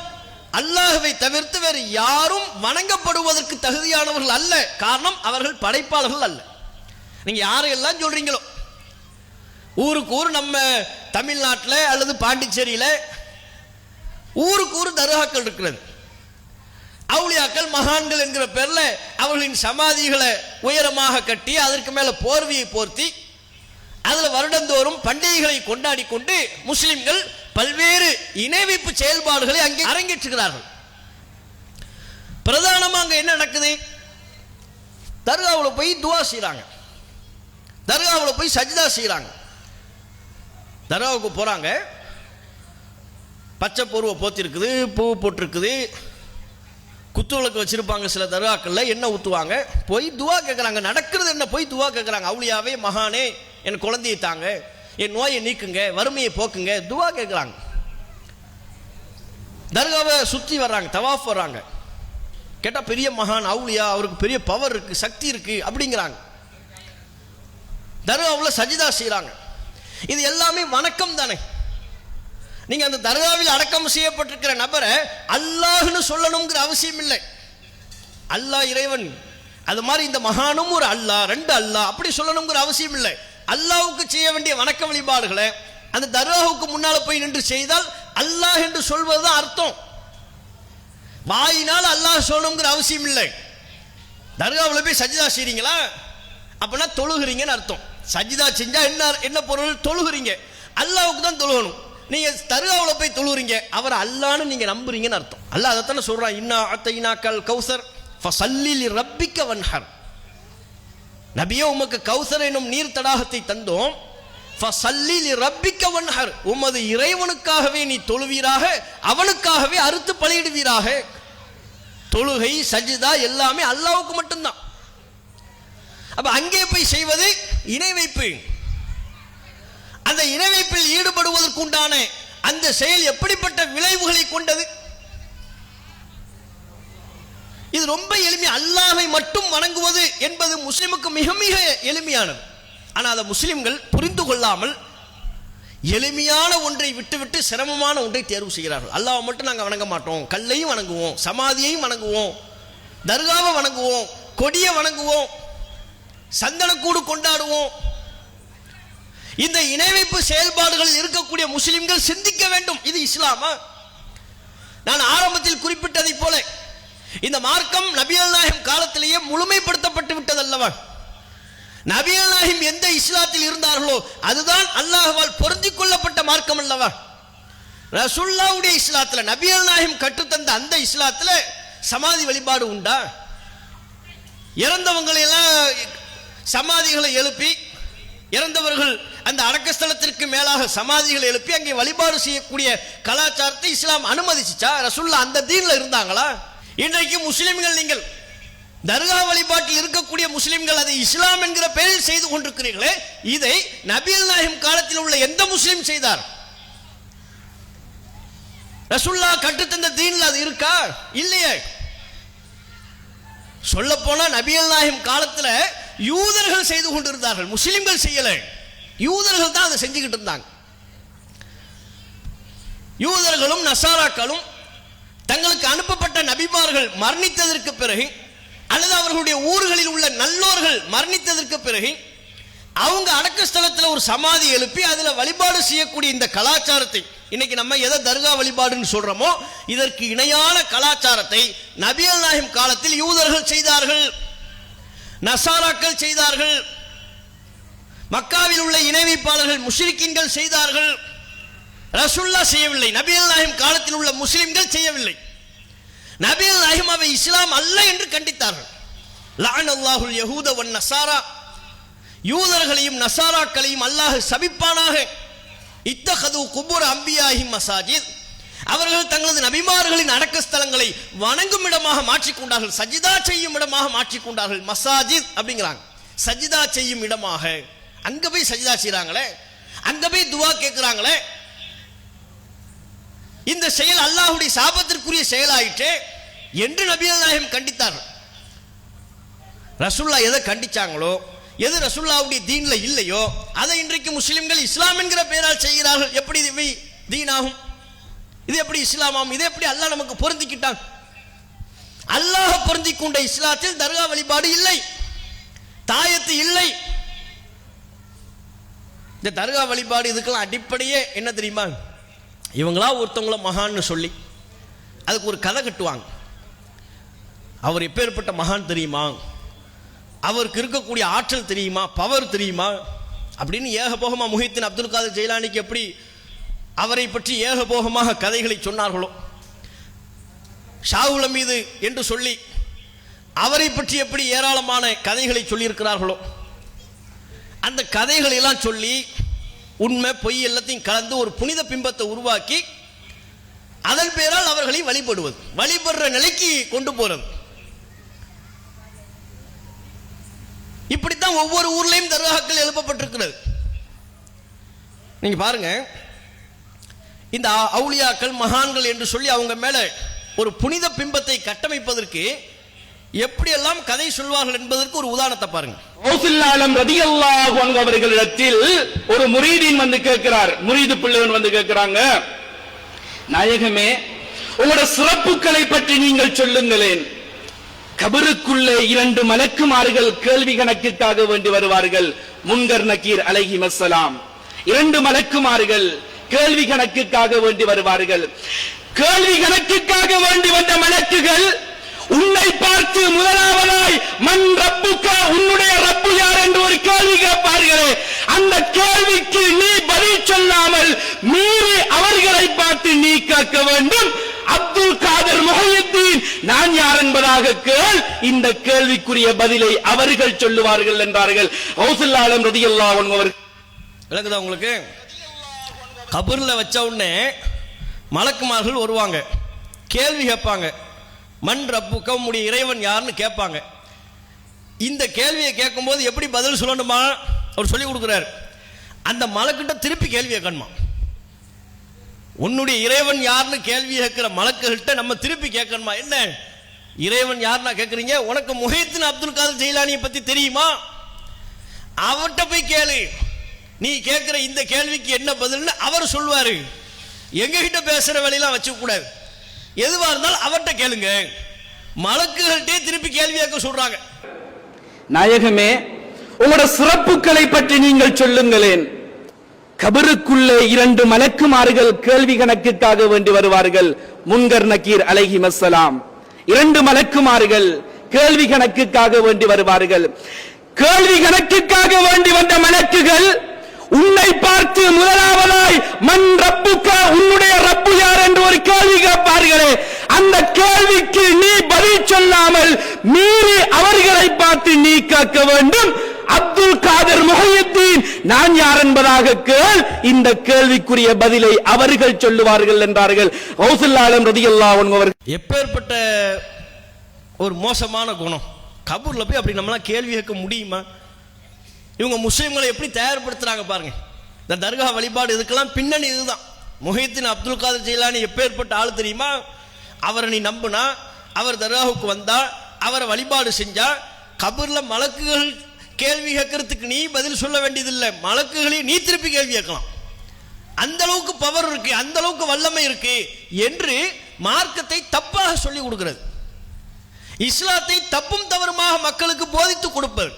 அல்லாஹ்வை தவிர்த்து வேறு யாரும் வணங்கப்படுவதற்கு தகுதியானவர்கள் அல்ல. காரணம், அவர்கள் படைப்பாளர்கள் அல்ல. நீங்க யாரையெல்லாம் சொல்றீங்களோ, ஊருக்கு ஊர் நம்ம தமிழ்நாட்டில் அல்லது பாண்டிச்சேரியில் ஊருக்கு ஊர் தர்காக்கள் இருக்கிறது. அவுலியாக்கள், மகான்கள் என்கிற பேர்ல அவர்களின் சமாதிகளை உயரமாக கட்டி அதற்கு மேல போர்வையை போர்த்தி அதுல வருடந்தோறும் பண்டிகைகளை கொண்டாடி கொண்டு முஸ்லிம்கள் பல்வேறு இணைவிப்பு செயல்பாடுகளை அங்கே அரங்கேற்றுகிறார்கள். பிரதானமாக அங்க என்ன நடக்குது? தர்காவில் போய் துவா செய்யறாங்க, தர்காவில் போய் சஜ்தா செய்யறாங்க. தர்காவுக்கு போறாங்க, பச்சை போர்வை போத்திருக்குது, பூ போட்டிருக்குது, குத்துவிளக்கு வச்சிருப்பாங்க. சில தர்காக்கள்ல எண்ணெய் ஊத்துவாங்க, போய் துவா கேட்கறாங்க. நடக்கிறது என்ன? போய் துவா கேட்கறாங்க. அவுலியாவே, மகானே, என் குழந்தையை தாங்க, என் நோயை நீக்குங்க, வறுமையை போக்குங்க, துவா கேட்கறாங்க. தர்காவை சுற்றி வர்றாங்க, தவாஃப் வர்றாங்க. கேட்டா பெரிய மகான் அவுலியா, அவருக்கு பெரிய பவர் இருக்கு, சக்தி இருக்கு அப்படிங்கிறாங்க. தர்காவில் சஜிதா செய்யறாங்க. இது எல்லாமே வணக்கம் தானே? நீங்க அந்த தர்காவில் அடக்கம் செய்யப்பட்டிருக்கிற நபரை அல்லாஹ்னு சொல்லணுங்கிற அவசியம் இல்லை. அல்லாஹ் இறைவன், அது மாதிரி இந்த மகானும் ஒரு அல்லாஹ், ரெண்டு அல்லாஹ் அப்படி சொல்லணுங்கிற அவசியம் இல்லை. அல்லாஹ்வுக்கு செய்ய வேண்டிய வணக்க வழிபாடுகளை அந்த தர்காவுக்கு முன்னால போய் நின்று செய்தால் அல்லாஹ் என்று சொல்வதுதான் அர்த்தம். வாயினால் அல்லாஹ் சொல்லணுங்கிற அவசியம் இல்லை. தர்காவில் போய் சஜிதா செய்றீங்களா அப்படின்னா தொழுகிறீங்கன்னு அர்த்தம். சஜிதா செஞ்சா என்ன பொருள்? தொழுகிறீங்க. அல்லாஹ்வுக்கு தான் தொழுகணும். நீங்க தர்காவில் போய் தொழுகிறீங்க, அவர் அல்லாஹ்னு நீங்க நம்புறீங்கன்னு அர்த்தம். அல்லாஹ் அதைத்தானே சொல்றான், இன்னா அத்தைனாக்கல் கௌசர் ஃபஸல்லி லிரப்பிக்க வன்ஹர். நபியே, உமக்கு கௌசர் எனும் நீர் தடாகத்தை தந்தோம். ஃபஸல்லி லிரப்பிக்க வன்ஹர், உமது இறைவனுக்காகவே நீ தொழுவீராக, அவனுக்காகவே அறுத்து பலியிடுவீராக. தொழுகை, சஜிதா எல்லாமே அல்லாஹ்வுக்கு மட்டும்தான். அப்ப அங்கே போய் செய்வது இணை வைப்பு. அந்த இணை வைப்பில் ஈடுபடுவதற்கு உண்டான அந்த செயல் எப்படிப்பட்ட விளைவுகளை கொண்டது? இது ரொம்ப எளிமை. அல்லாஹ்வை மட்டும் வணங்குவது என்பது முஸ்லிமுக்கு மிக மிக எளிமையானது. ஆனால் அதை முஸ்லிம்கள் புரிந்து கொள்ளாமல் எளிமையான ஒன்றை விட்டுவிட்டு சிரமமான ஒன்றை தேர்வு செய்கிறார்கள். அல்லாஹ்வை மட்டும் நாங்கள் வணங்க மாட்டோம், கல்லையும் வணங்குவோம், சமாதியையும் வணங்குவோம், தர்காவை வணங்குவோம், கொடியை வணங்குவோம், சந்தனக்கூடு கொண்டாடுவோம். இந்த இணை வைப்பு செயல்பாடுகளில் இருக்கக்கூடிய முஸ்லிம்கள் சிந்திக்க வேண்டும். இது இஸ்லாமா? நான் ஆரம்பத்தில் குறிப்பிட்டதை போல இந்த மார்க்கம் நபிகள் நாயகம் காலத்திலேயே முழுமைப்படுத்தப்பட்டு விட்டது அல்லவா? நபிகள் நாயகம் எந்த இஸ்லாத்தில் இருந்தார்களோ அதுதான் அல்லாஹ்வால் பொருந்திக் கொள்ளப்பட்ட மார்க்கம் அல்லவா? ரசூலுல்லாஹ்வுடைய இஸ்லாத்துல, நபிகள் நாயகம் கற்றுத்தந்த அந்த இஸ்லாத்துல சமாதி வழிபாடு உண்டா? இறந்தவங்களை எல்லாம் சமாதிகளை எழுப்பி, இறந்தவர்கள் அந்த அடக்கஸ்தலத்திற்கு மேலாக சமாதிகளை எழுப்பி அங்கே வழிபாடு செய்யக்கூடிய கலாச்சாரத்தை இஸ்லாம் அனுமதிச்சுச்சா? ரசூலுல்லாஹ் அந்த தீன்ல இருந்தாங்களா? இன்றைக்கு முஸ்லிம்கள், நீங்கள் தர்கா வழிபாட்டில் இருக்கக்கூடிய முஸ்லிம்கள் அதை இஸ்லாம் என்கிற பெயரில் செய்து கொண்டிருக்கிறீர்களே, இதை நபிகள் நாயகம் காலத்தில் உள்ள எந்த முஸ்லிம் செய்தார்? ரசூலுல்லாஹ் கற்றுத்தந்த தீன்ல அது இருக்கா? இல்லையே. சொல்ல போனா நபிகள் நாயகம் காலத்துல யூதர்கள் செய்து கொண்டிருந்தார்கள், முஸ்லிம்கள் செய்யல. யூதர்கள் தான் அதை செஞ்சுக்கிட்டு இருந்தாங்க. யூதர்களும் நசாராக்களும் தங்களுக்கு அனுப்பப்பட்ட நபிமார்கள் மரணித்ததற்கு பிறகு அல்லது அவர்களுடைய ஊர்களில் உள்ள நல்லோர்கள் மரணித்ததற்கு பிறகு அவங்க அடக்க ஸ்தலத்தில் ஒரு சமாதி எழுப்பி அதுல வழிபாடு செய்யக்கூடிய இந்த கலாச்சாரத்தை, இன்னைக்கு நம்ம எதை தர்கா வழிபாடுன்னு சொல்றோமோ இதற்கு இணையான கலாச்சாரத்தை நபிகள் நாயகம் காலத்தில் யூதர்கள் செய்தார்கள், நசாராக்கள் செய்தார்கள், மக்காவில் உள்ள இணை வைப்பாளர்கள் முஷ்ரிக்கீன்கள் செய்தார்கள். ரசூலுல்லாஹ் செய்யவில்லை, நபிகள் நாயகம் காலத்தில் உள்ள முஸ்லிம்கள் செய்யவில்லை. நபிகள் நாயகம் அவை இஸ்லாம் அல்ல என்று கண்டித்தார்கள். லஅனல்லாஹுல் யஹூத வன் நஸாரா, யூதர்களையும் நசாராக்களையும் அல்லாஹ் சபிப்பானாக. இத்தகது குபுர் அம்பியாஹிம் மசாஜித், அவர்கள் தங்களது நபிமார்களின் அடக்க ஸ்தலங்களை வணங்கும் இடமாக மாற்றிக்கொண்டார்கள், சஜிதா செய்யும் இடமாக மாற்றிக்கொண்டார்கள். மசாஜித் அப்படிங்கிறாங்க, சஜிதா செய்யும் இடமாக. அங்க போய் சஜிதா செய்றாங்களே, அங்க போய் துவா கேட்கிறாங்களே, இந்த செயல் அல்லாஹ்வுடைய சாபத்திற்குரிய செயலாயிற்றே என்று நபிகள் நாயகம் கண்டித்தார்கள். ரசூலுல்லாஹ் எதை கண்டிச்சாங்களோ, எது ரசூலுல்லாஹ்வுடைய தீன்ல இல்லையோ அதை இன்றைக்கு முஸ்லிம்கள் இஸ்லாம் என்கிற பெயரால் செய்கிறார்கள். எப்படி இது தீனாகும்? இது எப்படி இஸ்லாமாகும்? இது எப்படி அல்லாஹ் நமக்கு பொருந்திக்கிட்டான்? அல்லாஹ் பொருந்திக் கொண்ட இஸ்லாத்தில் தர்கா வழிபாடு இல்லை, தாயத்து இல்லை. இந்த தர்கா வழிபாடு இதுக்கெல்லாம் அடிப்படையே என்ன தெரியுமா? இவங்களா ஒருத்தவங்கள மகான்னு சொல்லி அதுக்கு ஒரு கதை கட்டுவாங்க. அவர் எப்பேற்பட்ட மகான் தெரியுமா, அவருக்கு இருக்கக்கூடிய ஆற்றல் தெரியுமா, பவர் தெரியுமா அப்படின்னு ஏகபோகமாக முஹித்தீன் அப்துல் காதர் ஜெயிலானிக்கு எப்படி அவரை பற்றி ஏகபோகமாக கதைகளை சொன்னார்களோ, ஷாவுல் மீது என்று சொல்லி அவரை பற்றி எப்படி ஏராளமான கதைகளை சொல்லியிருக்கிறார்களோ, அந்த கதைகளை எல்லாம் சொல்லி உண்மை பொய் எல்லாத்தையும் கலந்து ஒரு புனித பிம்பத்தை உருவாக்கி அதன் பேரால் அவர்களை வழிபடுவது, வழிபடுற நிலைக்கு கொண்டு போறது. இப்படித்தான் ஒவ்வொரு ஊர்லயும் தர்காக்கள் எழுப்பப்பட்டிருக்கிறது. நீங்க பாருங்க, இந்த அவுலியாக்கள் மகான்கள் என்று சொல்லி அவங்க மேல ஒரு புனித பிம்பத்தை கட்டமைப்பதற்கு எப்படியெல்லாம் கதை சொல்வார்கள் என்பதற்கு ஒரு உதாரணத்தை பாருங்க. கௌசுல்லாலம் ரலியல்லாஹு அன்ஹு அவர்களிடத்தில் ஒரு முரீதின் வந்து கேட்கிறார், முரீது பிள்ளைவன் வந்து கேட்கிறாங்க, நாயகமே உங்களோட சிறப்புகளை பற்றி நீங்கள் சொல்லுங்களேன். கபருக்குள்ளே 2 மலக்குமார்கள் கேள்வி கணக்குக்காக வேண்டி வருவார்கள். முன்கர் நக்கீர் அலைஹிமஸ்ஸலாம் 2 மலக்குமார்கள் கேள்வி கணக்குக்காக வேண்டி வருவார்கள். கேள்வி கணக்குக்காக வேண்டி வந்த மலக்குகள் உன்னை பார்த்து முதலாவதாய் மன் ரப்புக்க, உன்னுடைய ரப்பு யார் என்று ஒரு கேள்வி கேட்பார்களே, அந்த கேள்விக்கு நீ பதில் சொல்லாமல் மீறி அவர்களை பார்த்து நீ கேட்க வேண்டும். அப்துல் காதர் முஹையத்தீன் நான் யார் என்பதாக கேள், இந்த கேள்விக்குரிய பதிலை அவர்கள் சொல்லுவார்கள் என்றார்கள். கௌசுல்லாலம் ரலியல்லாஹு அன்ஹு அவர்கள். விளக்குதா உங்களுக்கு? கபர்ல வச்ச உடனே மலக்குமார்கள் வருவாங்க, கேள்வி கேட்பாங்க. மன் ரப்புக்க, உம்முடைய இறைவன் யாருன்னு கேட்பாங்க. இந்த கேள்வியை கேட்கும்போது எப்படி பதில் சொல்லணுமா அவர் சொல்லி கொடுக்கிறார். அந்த மலக்கிட்ட திருப்பி கேள்வி கேட்கணுமா. உன்னுடைய இறைவன் யாருன்னு கேள்வி கேட்கிற மலக்குகிட்ட நம்ம திருப்பி கேட்கணுமா? என்ன இறைவன் யாருன்னா கேட்குறீங்க, உனக்கு முஹித்தீன் அப்துல் காதர் ஜெயிலானியை பத்தி தெரியுமா? அவர்கிட்ட போய் கேளு, நீ கேட்கிற இந்த கேள்விக்கு என்ன பதில்னு அவர் சொல்வாரு. எங்க கிட்ட பேசுற வேலையெல்லாம் வச்சுக்க கூடாது, எதுவா இருந்தாலும் அவர்கிட்ட கேளுங்க. மலக்குகள்கிட்டே திருப்பி கேள்வி கேட்க சொல்றாங்க. நாயகமே உங்களோட சிறப்புகளை பற்றி நீங்கள் சொல்லுங்களேன். கபருக்குள்ளே 2 மலக்குமார்கள் கேள்வி கணக்குக்காக வேண்டி வருவார்கள். முன்கர் நக்கீர் அலைஹிமஸ்ஸலாம் 2 மலக்குமார்கள் கேள்வி கணக்குக்காக வேண்டி வருவார்கள். கேள்வி கணக்குக்காக வேண்டி வந்த மலக்குகள் உன்னை பார்த்து முதலாவதாய் மன் ரப்புக்க, உன்னுடைய ரப்பு யார் என்று ஒரு கேள்வி கேட்பார்களே, அந்த கேள்விக்கு நீ பதில் சொல்லாமல் மீறி அவர்களை பார்த்து நீ கேட்க வேண்டும். அப்துல் காதர் முஹையத்தீன் நான் யார் என்பதாக கேள், இந்த கேள்விக்குரிய பதிலை அவர்கள் சொல்லுவார்கள் என்றார்கள் கௌசுல் ஆலம் ரலியல்லாஹு அன்ஹு அவர்கள். எப்பேற்பட்ட ஒரு மோசமான குணம்! கபூர்ல போய் அப்படி நம்மளாம் கேள்வி கேட்க முடியுமா? இவங்க முஸ்லிம்களை எப்படி தயார்படுத்துறாங்க பாருங்க. இந்த தர்கா வழிபாடு இதுக்கெல்லாம் பின்னணி இதுதான். முஹையத்தீன் அப்துல் காதர் ஜெயிலானி எப்பேற்பட்ட ஆள் தெரியுமா? அவரை நீ நம்புனா, அவர் தர்காவுக்கு வந்தா, அவரை வழிபாடு செஞ்சா, கபூர்ல மலக்குகள் கேள்வி கேட்கறதுக்கு நீ பதில் சொல்ல வேண்டியதில்லை, மலக்குகளையும் நீ திருப்பி கேள்வி கேட்கலாம். அந்த அளவுக்கு பவர் இருக்கு, அந்த அளவுக்கு வல்லமை இருக்கு என்று மார்க்கத்தை தப்பாக சொல்லி கொடுக்கிறது. இஸ்லாத்தை தப்பும் தவறுமாக மக்களுக்கு போதித்து கொடுப்பது.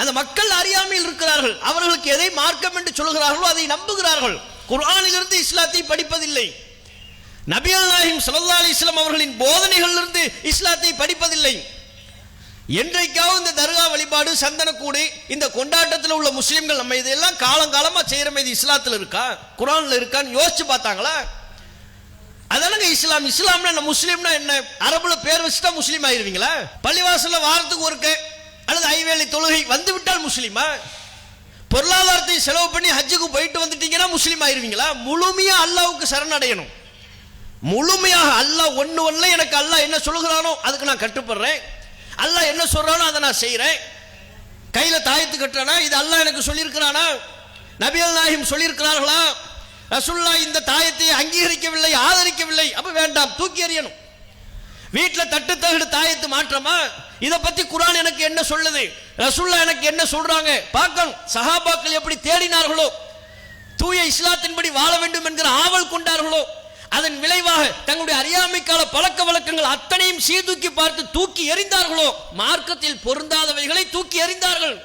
அந்த மக்கள் அறியாமையில் இருக்கிறார்கள். அவர்களுக்கு எதை மார்க்கம் என்று சொல்கிறார்களோ அதை நம்புகிறார்கள். குர்ஆனிலிருந்து இஸ்லாத்தை படிப்பதில்லை. நபிகள் நாயகம் ஸல்லல்லாஹு அலைஹி வஸல்லம் அவர்களின் போதனைகளிலிருந்து இஸ்லாத்தை படிப்பதில்லை. என்றைக்காவது இந்த தர்கா வழிபாடு, சந்தனக்கூடு, இந்த கொண்டாட்டத்தில் உள்ள முஸ்லிம்கள் நம்ம இதெல்லாம் காலங்காலமா செய்யறோம், இது இஸ்லாத்தில் இருக்கா, குர்ஆன்ல இருக்கான்னு யோசிச்சு பார்த்தாங்களா? அதானங்க இஸ்லாம். இஸ்லாம்னா என்ன, முஸ்லீம்னா என்ன? அரபுல பேர் வச்சுட்டா முஸ்லீம் ஆயிருவீங்களா? பள்ளிவாசல்ல வாரத்துக்கு ஒருக்க அல்லது ஐவேளை தொழுகை வந்து விட்டால் முஸ்லீமா? பொருளாதாரத்தை செலவு பண்ணி ஹஜ்ஜுக்கு போயிட்டு வந்துட்டீங்கன்னா முஸ்லீம் ஆயிருவீங்களா? முழுமையா அல்லாஹ்வுக்கு சரணடையணும். முழுமையாக அல்லாஹ் ஒண்ணு எனக்கு அல்லாஹ் என்ன சொல்லுகிறானோ அதுக்கு நான் கட்டுப்படுறேன், அல்லாஹ் என்ன சொல்றானோ அதை நான் செய்யறேன். கையில தாயத்து கட்டுறானா, இது அல்லாஹ் எனக்கு சொல்லியிருக்கிறானா? நபிகள் நாயகம் சொல்லியிருக்கிறார்களா? ரசூலுல்லாஹ் இந்த தாயத்தை அங்கீகரிக்கவில்லை, ஆதரிக்கவில்லை, அப்ப வேண்டாம், தூக்கி எறியணும். வீட்டுல தட்டு தகடு தாயத்து மாற்றமா? இத பத்தி குர்ஆன் எனக்கு என்ன சொல்லுது, ரசூலுல்லாஹ் எனக்கு என்ன சொல்றாங்க பார்க்கணும். சஹாபாக்கள் எப்படி தேடினார்களோ, தூய இஸ்லாத்தின்படி வாழ வேண்டும் என்கிற ஆவல் கொண்டார்களோ, அதன் விளைவாக தங்களுடைய அறியாமை கால பழக்க வழக்கங்கள் அத்தனையும் சீர்தூக்கி பார்த்து தூக்கி எறிந்தார்களோ, மார்க்கத்தில் பொருந்தாதவைகளை தூக்கி எறிந்தார்கள்,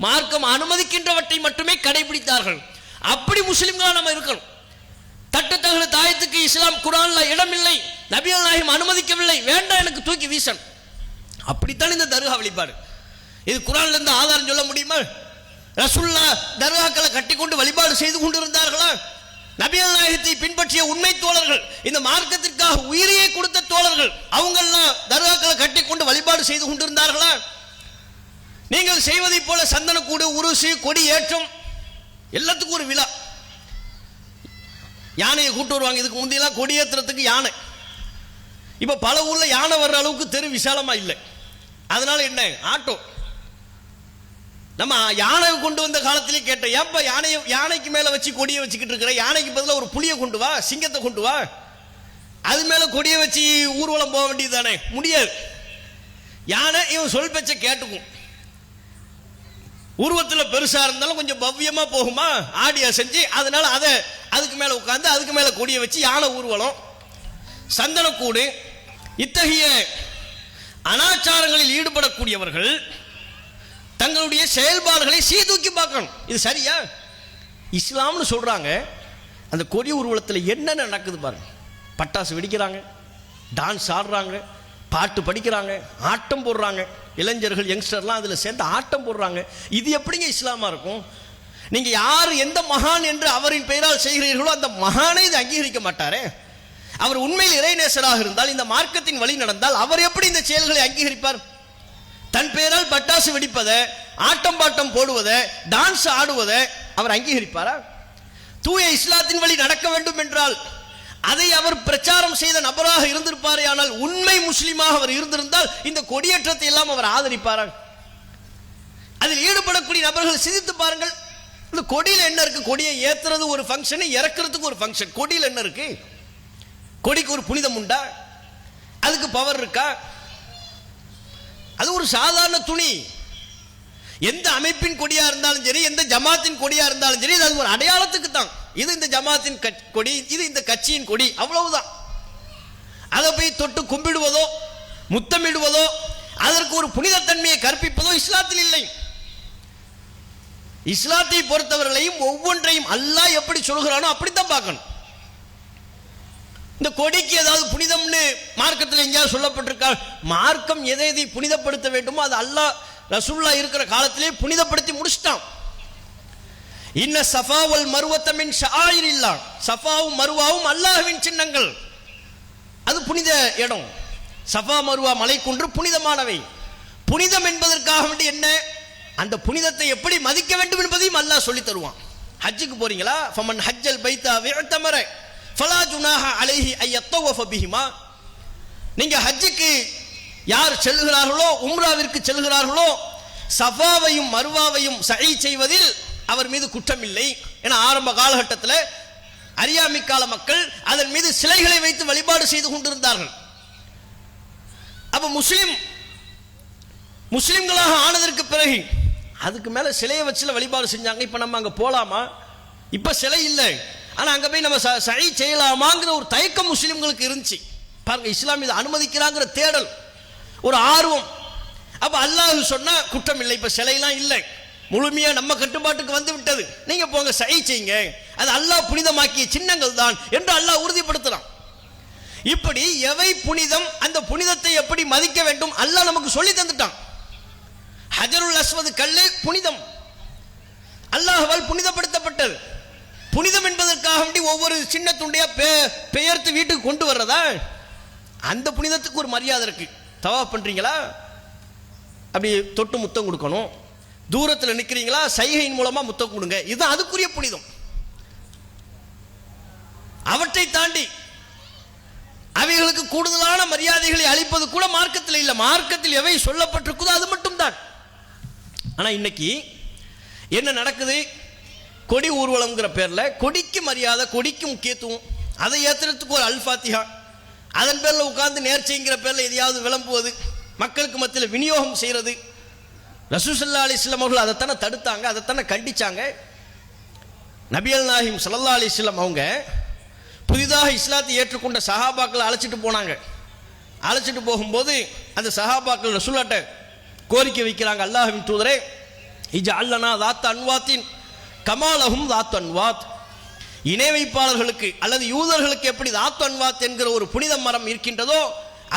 மார்க்கம் அனுமதிக்கின்றவற்றை மட்டுமே கடைபிடித்தார்கள். அப்படி முஸ்லிம்களா நம்ம இருக்கணும். தட்டுத்தகடு தாயத்துக்கு இஸ்லாம் குர்ஆன்ல இடமில்லை, நபிகள் நாயகம் அனுமதிக்கவில்லை, வேண்டாம், எனக்கு தூக்கி வீசணும். அப்படித்தான் இந்த தர்கா வழிபாடு. இது குர்ஆன்ல இருந்து ஆதாரம் சொல்ல முடியுமா? ரசூலுல்லாஹ் தர்காக்களை கட்டிக்கொண்டு வழிபாடு செய்து கொண்டிருந்தார்களா? நபிகள் நாயகத்தை பின்பற்றிய உண்மை தோழர்கள், இந்த மார்க்கத்திற்காக உயிரையே கொடுத்த தோழர்கள், அவங்கெல்லாம் தர்காக்களை கட்டிக்கொண்டு வழிபாடு செய்து கொண்டிருந்தார்களா? நீங்கள் செய்வதை போல சந்தனக்கூடு, உருசு, கொடி ஏற்றம், எல்லாத்துக்கும் ஒரு விழா. யானையை கூட்டு வருவாங்க. இதுக்கு முந்தையெல்லாம் கொடியேற்றுறதுக்கு யானை. இப்ப பல ஊர்ல யானை வர்ற அளவுக்கு தெரு விசாலமா இல்லை. அதனால என்ன, ஆட்டோ. நம்ம யானை கொண்டு வந்த காலத்திலே கேட்டோம், ஏப்பா யானைக்கு மேல வச்சு கொடியை வச்சுக்கிட்டு இருக்கிற, யானைக்கு பதிலாக ஒரு புலியை கொண்டு வா, சிங்கத்தை கொண்டு வா, அது மேல கொடியை வச்சு ஊர்வலம் போக வேண்டியது தானே? முடியாது. யானை இவன் சொல் பேச்ச கேட்டுக்கும். உருவத்தில் பெருசா இருந்தாலும் கொஞ்சம் பவ்யமா போகுமா, ஆடியா செஞ்சு, அதனால அதை அதுக்கு மேல உட்கார்ந்து அதுக்கு மேல கொடியை வச்சு யானை ஊர்வலம், சந்தனக்கூடு. இத்தகைய அனாச்சாரங்களில் ஈடுபடக்கூடியவர்கள் தங்களுடைய செயல்பாடுகளை சீர்தூக்கி பார்க்கணும். இது சரியா? இஸ்லாம்னு சொல்றாங்க, அந்த கொடி ஊர்வலத்தில் என்னென்ன நடக்குது பாருங்க. பட்டாசு வெடிக்கிறாங்க, டான்ஸ் ஆடுறாங்க, பாட்டு படிக்கிறாங்க, ஆட்டம் போடுறாங்க, இளைஞர்கள் யங்ஸ்டர்லாம் அதில் சேர்ந்து ஆட்டம் போடுறாங்க. இது எப்படிங்க இஸ்லாமா இருக்கும்? நீங்க யார் எந்த மகான் என்று அவரின் பெயரால் செய்கிறீர்களோ அந்த மகானை இது அங்கீகரிக்க மாட்டாரே. அவர் உண்மையில் இறைநேசராக இருந்தால், இந்த மார்க்கத்தின் வழி நடந்தால், அவர் எப்படி இந்த செயல்களை அங்கீகரிப்பார்? தன் பெயரால் பட்டாசு வெடிப்பதை, ஆட்டம் பாட்டம் போடுவதை, டான்ஸ் ஆடுவதை அவர் அங்கீகரிப்பாரா? தூய இஸ்லாத்தின் வழி நடக்க வேண்டும் என்றால் அதை அவர் பிரச்சாரம் செய்த நபராக இருந்திருப்பாரே. ஆனால் உண்மை முஸ்லிமாக அவர் இருந்திருந்தால் இந்த கொடியேற்றத்தை எல்லாம் அவர் ஆதரிப்பாரா? அதில் ஈடுபடக்கூடிய நபர்கள் சிந்தித்து பாருங்கள். இந்த கொடியில் என்ன இருக்கு? கொடியை ஏத்துறது ஒரு ஃபங்க்ஷன், இறக்குறதுக்கு ஒரு ஃபங்க்ஷன். கொடியில் என்ன இருக்கு? கொடிக்கு ஒரு புனிதம் உண்டா? அதுக்கு பவர் இருக்கா? அது ஒரு சாதாரண துணி. எந்த அமைப்பின் கொடியா இருந்தாலும் சரி, எந்த ஜமாத்தின் கொடியா இருந்தாலும் சரி, அது ஒரு அடையாளத்துக்கு தான். இது இந்த ஜமாத்தின் கொடி, இது இந்த கட்சியின் கொடி, அவ்வளவுதான். அதை போய் தொட்டு கும்பிடுவதோ முத்தமிடுவதோ அதற்கு ஒரு புனிதத்தன்மையை கற்பிப்பதோ இஸ்லாத்தில் இல்லை. இஸ்லாத்தை பொறுத்தவர்களையும் ஒவ்வொன்றையும் அல்லாஹ் எப்படி சொல்கிறானோ அப்படித்தான் பார்க்கணும். இந்த கொடிக்கு ஏதாவது புனிதம்னு மார்க்கத்தில் எங்கேயாவது சொல்லப்பட்டிருக்கா? மார்க்கம் எதை எதை புனிதப்படுத்த வேண்டுமோ அது அல்லாஹ் ரசூலுல்லாஹ் இருக்கிற காலத்திலே புனிதப்படுத்தி முடிச்சிட்டான். இன்ன சஃபா வல் மர்வத மின் ஷஆயிரில்லாஹ், சஃபாவும் மர்வாவும் அல்லாஹ்வின் சின்னங்கள். அது புனித இடம். சஃபா மர்வா மலைக்குன்று புனிதமானவை. புனிதம் என்பதற்காக வேண்டி என்ன, அந்த புனிதத்தை எப்படி மதிக்க வேண்டும் என்பதையும் அல்லாஹ் சொல்லி தருவான். ஹஜ்ஜுக்கு போறீங்களா? ஃபமன் ஹஜ்ஜல் பைத்தா விஅதமர ஃபலா ஜுனாஹ அலைஹி அய்யத்தவஃப பிஹிமா. நீங்க ஹஜ்ஜுக்கு யார் செல்கிறார்களோ, உம்ராவிற்கு செல்கிறார்களோ, சஃபாவையும் மர்வாவையும் சഈ செய்வதில் அவர் மீது குற்றம் இல்லை. ஏன்னா ஆரம்ப காலகட்டத்தில் அறியாமை கால மக்கள் அதன் மீது சிலைகளை வைத்து வழிபாடு செய்து கொண்டிருந்தார்கள். அப்ப முஸ்லிம்களாக ஆனதற்கு பிறகு அதுக்கு மேல சிலையை வச்சு வழிபாடு செஞ்சாங்க. இப்ப நம்ம அங்க போலாமா? இப்ப சிலை இல்லை, ஆனா அங்க போய் நம்ம சஈ செய்யலாமாங்கிற ஒரு தயக்கம் முஸ்லிம்களுக்கு இருந்துச்சு. பாருங்க, இஸ்லாம் இதை அனுமதிக்கிறாங்கிற தேடல், ஒரு ஆர்வம். அப்ப அல்லாஹ் சொன்னா குற்றம் இல்லை. இப்ப சிலையெல்லாம் இல்லை, முழுமையா நம்ம கட்டுப்பாட்டுக்கு வந்து விட்டது. நீங்க போங்க சஈ செய்யுங்க, அது அல்லாஹ் புனிதமாக்கிய சின்னங்கள் தான் என்று அல்லாஹ் உறுதிப்படுத்துறான். இப்படி எவை புனிதம், அந்த புனிதத்தை எப்படி மதிக்க வேண்டும் அல்லாஹ் நமக்கு சொல்லி தந்துட்டான். ஹஜருல் அஸ்வத் கல்லு புனிதம், அல்லாஹ்வால் புனிதப்படுத்தப்பட்டது. புனிதம் என்பதற்காக வேண்டி ஒவ்வொரு சின்ன துண்டையா பெயர்த்து வீட்டுக்கு கொண்டு வர்றதா? அந்த புனிதத்துக்கு ஒரு மரியாதை இருக்கு. தவாஃப் பண்றீங்களா, அப்படி தொட்டு முத்தம் கொடுக்கணும். தூரத்தில் நிற்கிறீங்களா, சைகையின் மூலமா முத்தம் கொடுங்க. இதுதான் அதுக்குரிய புனிதம். அவற்றை தாண்டி அவைகளுக்கு கூடுதலான மரியாதைகளை அளிப்பது கூட மார்க்கத்தில் இல்லை. மார்க்கத்தில் எவை சொல்லப்பட்டிருக்குதோ அது மட்டும்தான். ஆனா இன்னைக்கு என்ன நடக்குது? கொடி ஊர்வலம்ங்கிற பேர்ல கொடிக்கு மரியாதை, கொடிக்கு முக்கியத்துவம், அதை ஏத்துறதுக்கு ஒரு அல்ஃபாத்திஹா, அதன் பேர்ல உட்கார்ந்து நேர்ச்சைங்கிற பேர்ல எதையாவது விளம்புவது, மக்களுக்கு மத்தியில் விநியோகம் செய்யறது. ரசூல் ஸல்லல்லாஹு அலைஹி வஸல்லம் அவர்கள் அதைத்தானே தடுத்தாங்க, அதைத்தானே கண்டிச்சாங்க. நபிகள் நாயகம் ஸல்லல்லாஹு அலைஹி வஸல்லம் அவங்க புதிதாக இஸ்லாத்தை ஏற்றுக்கொண்ட சஹாபாக்களை அழைச்சிட்டு போனாங்க. அழைச்சிட்டு போகும்போது அந்த சஹாபாக்கள் ரசூலுல்லாஹ்ட்ட கோரிக்கை வைக்கிறாங்க, அல்லாஹ்வின் தூதரே, இஜஅல்லனா தாத்த அன்வாத்தின் கமாலஹும் தாத்து அன்வாத். இணை வைப்பாளர்களுக்கு அல்லது யூதர்களுக்கு எப்படி தாத்து அன்வாத் என்கிற ஒரு புனித மரம் இருக்கின்றதோ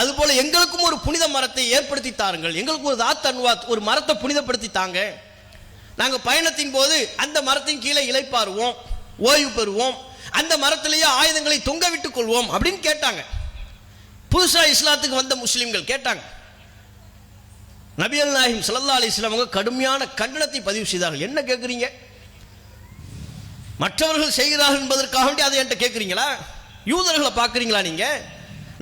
அதுபோல எங்களுக்கும் ஒரு புனித மரத்தை ஏற்படுத்தி தாருங்கள். எங்களுக்கு ஒரு தாத்து அன்வாத், ஒரு மரத்தை புனிதப்படுத்தி தாங்க. நாங்கள் பயணத்தின் போது அந்த மரத்தின் கீழே இளைப்பாருவோம், ஓய்வு பெறுவோம், அந்த மரத்திலேயே ஆயுதங்களை தொங்க விட்டுக் கொள்வோம் அப்படின்னு கேட்டாங்க. புதுசா இஸ்லாத்துக்கு வந்த முஸ்லிம்கள் கேட்டாங்க. நபிகள் நாயகம் ஸல்லல்லாஹு அலைஹி வஸல்லம் அவங்க கடுமையான கண்டனத்தை பதிவு செய்தார்கள். என்ன கேட்குறீங்க? மற்றவர்கள் செய்கிறார்கள் என்பதற்காக வேண்டி அதை என்கிட்ட கேட்குறீங்களா? யூதர்களை பார்க்குறீங்களா, நீங்க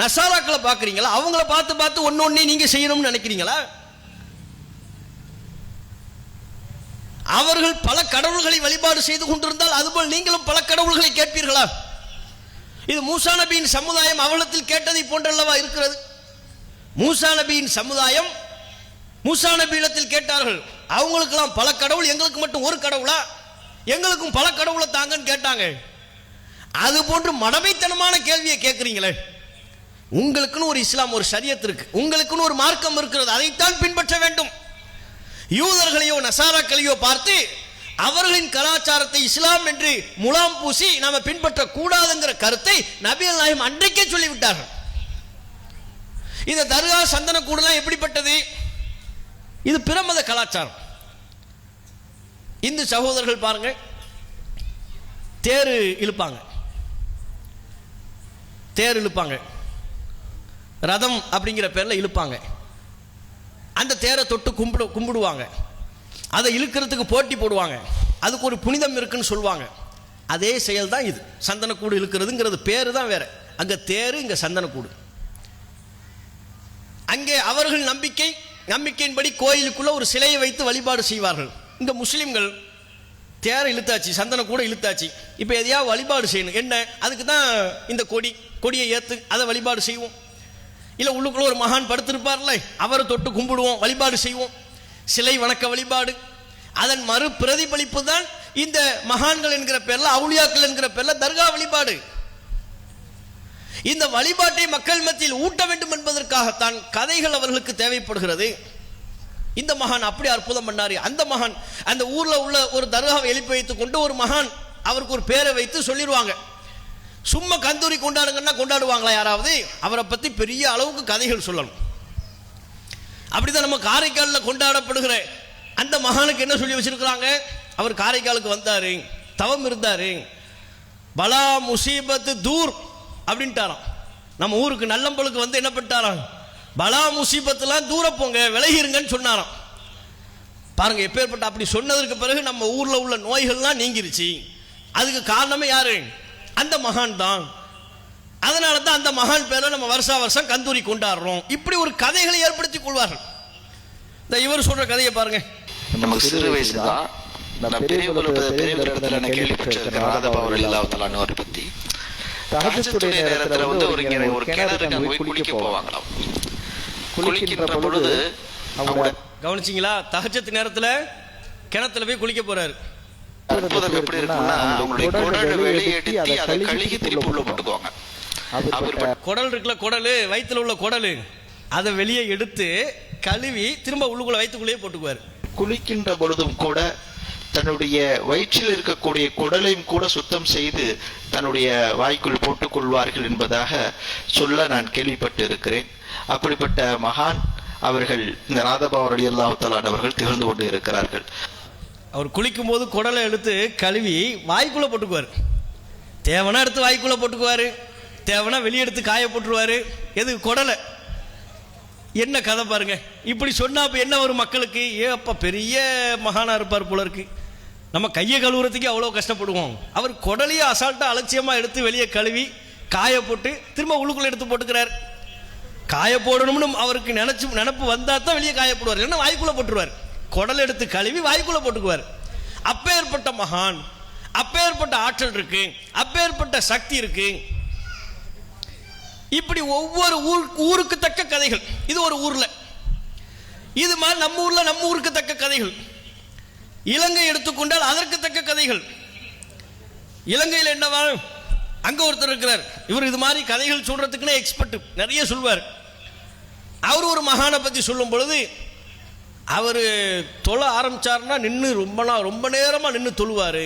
நசாராக்களை பார்க்குறீங்களா? அவங்கள பார்த்து பார்த்து ஒன்னொன்னே நீங்க செய்யணும்னு நினைக்கிறீங்களா? அவர்கள் பல கடவுள்களை வழிபாடு செய்து கொண்டிருந்தால் அதுபோல் நீங்களும் பல கடவுள்களை கேட்பீர்களா? இது மூசா நபியின் சமுதாயம் அவலத்தில் கேட்டதை போன்றல்லவா இருக்கிறது. மூசா நபியின் சமுதாயம் மூசா நபியிடத்தில் கேட்டார்கள், அவங்களுக்கெல்லாம் பல கடவுள், எங்களுக்கு மட்டும் ஒரு கடவுளா? எங்களுக்கும் பல கடவுளை தாங்கன்னு கேட்டாங்க. அது போன்று மடமைத்தனமான கேள்வியை கேட்கிறீங்களே. உங்களுக்குன்னு ஒரு இஸ்லாம், ஒரு ஷரியத் இருக்கு, உங்களுக்குன்னு ஒரு மார்க்கம் இருக்கிறது, அதைத்தான் பின்பற்ற வேண்டும். யூதர்களையோ நசாராக்களையோ பார்த்து அவர்களின் கலாச்சாரத்தை இஸ்லாம் என்று முலாம் பூசி நாம பின்பற்ற கூடாதுங்கிற கருத்தை நபிகள் நாயகம் அன்றைக்கே சொல்லிவிட்டார்கள். இந்த தர்கா சந்தன கூடலாம் எப்படிப்பட்டது? இது பிரமத கலாச்சாரம். இந்து சகோதரர்கள் பாருங்க, தேர் இழுப்பாங்க, ரதம் அப்படிங்கிற பேர்ல இழுப்பாங்க. அந்த தேரை தொட்டு கும்பிடுவாங்க, அதை இழுக்கிறதுக்கு போட்டி போடுவாங்க, அதுக்கு ஒரு புனிதம் இருக்குன்னு சொல்லுவாங்க. அதே செயல் தான் இது. சந்தனக்கூடு இழுக்கிறதுங்கிறது பேரு தான் வேற. அங்க தேரு, இங்க சந்தனக்கூடு. அங்கே அவர்கள் நம்பிக்கையின்படி கோயிலுக்குள்ள ஒரு சிலையை வைத்து வழிபாடு செய்வார்கள். இந்த முஸ்லிம்கள் தேரை இழுத்தாச்சு, சந்தன கூட இழுத்தாச்சு, இப்போ எதையாவது வழிபாடு செய்யணும். என்ன? அதுக்கு தான் இந்த கொடியை ஏற்று அதை வழிபாடு செய்வோம். இல்லை உள்ளுக்குள்ள ஒரு மகான் படுத்திருப்பார்ல, அவரை தொட்டு கும்பிடுவோம், வழிபாடு செய்வோம். சிலை வணக்க வழிபாடு. அதன் மறு பிரதிபலிப்பு தான் இந்த மகான்கள் என்கிற பேர்ல, அவுலியாக்கள் என்கிற பேர்ல தர்கா வழிபாடு. இந்த வழிபாட்டை மக்கள் மத்தியில் ஊட்ட வேண்டும் என்பதற்காகத்தான் கதைகள் அவர்களுக்கு தேவைப்படுகிறது. இந்த மகான் அப்படி அற்புதம் பண்ணாரு, அந்த மகான், அந்த ஊர்ல உள்ள ஒரு தர்காவை எழுப்பி வைத்துக் கொண்டு ஒரு மகான் அவருக்கு ஒரு பேரை வைத்து சொல்லிடுவாங்க. சும்மா கந்தூரி கொண்டாடுங்கன்னா கொண்டாடுவாங்களா யாராவது? அவரை பத்தி பெரிய அளவுக்கு கதைகள் சொல்லணும். அப்படிதான் நம்ம காரைக்காலில் கொண்டாடப்படுகிற அந்த மகானுக்கு என்ன சொல்லி வச்சிருக்கிறாங்க? அவர் காரைக்காலுக்கு வந்தாரு, தவம் இருந்தாரு, பலா முசீபத்து தூர் அப்படின்ட்டாராம். நம்ம ஊருக்கு நல்லம்பலுக்கு வந்து என்ன பண்ணிட்டாராம்? பலா முசீபத்துலாம் தூர போங்க, விலகிருங்கன்னு சொன்னாராம். பாருங்க எப்பேற்பட்ட, அப்படி சொன்னதற்கு பிறகு நம்ம ஊர்ல உள்ள நோய்கள்லாம் நீங்கிருச்சு. அதுக்கு காரணமே யாரு? அந்த மகான் தான். அதனால தான் அந்த மகான் பேரை நம்ம வருஷா வருஷம் கந்தூரி கொண்டாடுறோம். இப்படி ஒரு கதைகளை ஏற்படுத்திக் கொள்வார்கள். இந்த இவர் சொல்ற கதையை பாருங்க. நமக்கு சிறு வயசு தான், நான் பெரியவரிடத்துல நான் கேள்விப்பட்டிருக்கிறேன் ராதபாவரை பத்தி. தஹஜ்ஜுடைய நேரத்துல வந்து ஒரு கிணறு போய் குளிக்க போவாங்களாம். குளிக்கின்ற பொழுது அவங்க கவனிச்சிங்களா? தஹஜ்ஜத் நேரத்துல கிணத்துல போய் குளிக்க போறாரு. அற்புதம் எப்படி இருக்குன்னா, அவங்களுடைய குடலை வெளியேற்றி அதை கழுகி திருப்பி உள்ள போட்டுக்குவாங்க. குடல் இருக்குல்ல, குடலு, வயிற்றுல உள்ள குடலு, அதை வெளியே எடுத்து கழுவி திரும்ப உள்ளுக்குள்ள வயிற்றுக்குள்ளேயே போட்டுக்குவார். குளிக்கின்ற பொழுதும் கூட தன்னுடைய வயிற்றில் இருக்கக்கூடிய குடலையும் கூட சுத்தம் செய்து தன்னுடைய வாய்க்குள் போட்டுக் கொள்வார்கள் என்பதாக சொல்ல நான் கேள்விப்பட்டு இருக்கிறேன். அப்படிப்பட்ட மகான் அவர்கள் இந்த ராதபாவர் ரலியல்லாஹு தஆலா அவர்கள் திகழ்ந்து கொண்டு இருக்கிறார்கள். அவர் குளிக்கும் போது குடலை எடுத்து கழுவி வாய்க்குள்ள போட்டுக்குவார். தேவனா எடுத்து வாய்க்குள்ள போட்டுக்குவாரு, தேவனா வெளியே எடுத்து காய போட்டுருவாரு. எது? குடலை. என்ன கதை பாருங்க. இப்படி சொன்னா அப்ப என்ன ஒரு மக்களுக்கு? அப்ப பெரிய மகானா இருப்பார் போல இருக்கு. நம்ம கையை கழுவுறதுக்கு அவ்வளோ கஷ்டப்படுவோம். அவர் குடலையே அசால்ட்டா அலட்சியமா எடுத்து வெளியே கழுவி காய போட்டு திரும்ப உள்ளுக்குள்ள எடுத்து போட்டுக்கிறார். காய போடணும்னு அவருக்கு நினைப்பு வந்தா தான் வெளியே காய போடுவார், இல்லைன்னா வாய்க்குள்ள போட்டுருவார். குடலை எடுத்து கழுவி வாய்க்குள்ள போட்டுக்குவார். அப்பேற்பட்ட மகான், அப்பேற்பட்ட ஆற்றல் இருக்கு, அப்பேற்பட்ட சக்தி இருக்கு. இப்படி ஒவ்வொரு ஊருக்கு தக்க கதைகள். இது ஒரு ஊர்ல, இது மாதிரி நம்ம ஊர்ல நம்ம ஊருக்கு தக்க கதைகள். இலங்கை எடுத்துக்கொண்டால் அதற்கு தக்க கதைகள். இலங்கையில் என்னவா, அங்க ஒருத்தர் இருக்கிறார், இவர் இது மாதிரி கதைகள் சொல்றதுக்குன்னு எக்ஸ்பர்ட், நிறைய சொல்வார். அவர் ஒரு மகானை பத்தி சொல்லும் பொழுது, அவர் தொழ ஆரம்பிச்சார்னா நின்று ரொம்ப நேரமா நின்று தொழுவாரு,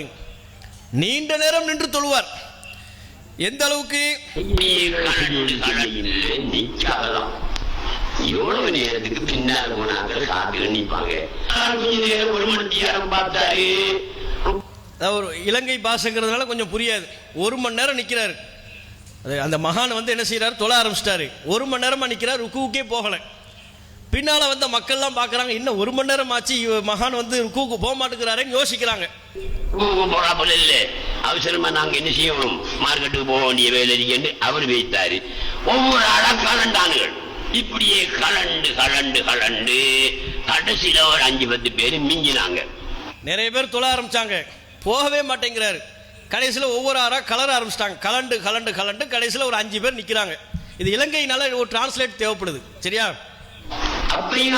நீண்ட நேரம் நின்று தொழுவார். எந்த அளவுக்கு? எவ்வளவு நேரத்துக்கு பின்னால் போனாங்க, காத்து நிற்பாங்க. ஒரு இலங்கை பாஷைங்கிறதுனால கொஞ்சம் புரியாது. 1 மணி நேரம் நிற்கிறாரு. அந்த மகான் வந்து என்ன செய்யறாரு? தொழ ஆரம்பிச்சிட்டாரு. 1 மணி நேரமா நிற்கிறார், ருக்குவுக்கே போகல. பின்னால வந்த மக்கள்லாம் பார்க்கறாங்க, இன்னும் 1 மணி நேரம் ஆச்சு மகான் வந்து ருக்குவுக்கு போக மாட்டேங்கிறாருன்னு யோசிக்கிறாங்க. போறாப்புல இல்ல, அவசரமா நாங்க என்ன செய்யணும், மார்க்கெட்டுக்கு போக வேண்டிய வேலை என்று அவர் வைத்தாரு. ஒவ்வொரு ஆளா கலண்டானுகள், இப்படியே கலண்டு கலண்டு கலண்டு கடைசியில ஒரு 5-10 பேர் மிஞ்சினாங்க. நிறைய பேர் தொழ ஆரம்பிச்சாங்க, போகவே மாட்டேங்கிறாரு. கடைசியில் ஒவ்வொரு ஆறா கலர ஆரம்பிச்சிட்டாங்க. கலண்டு கலண்டு கலண்டு கடைசியில் ஒரு 5 பேர் நிற்கிறாங்க. இது இலங்கையினால ஒரு டிரான்ஸ்லேட் தேவைப்படுது, சரியா? அப்படியே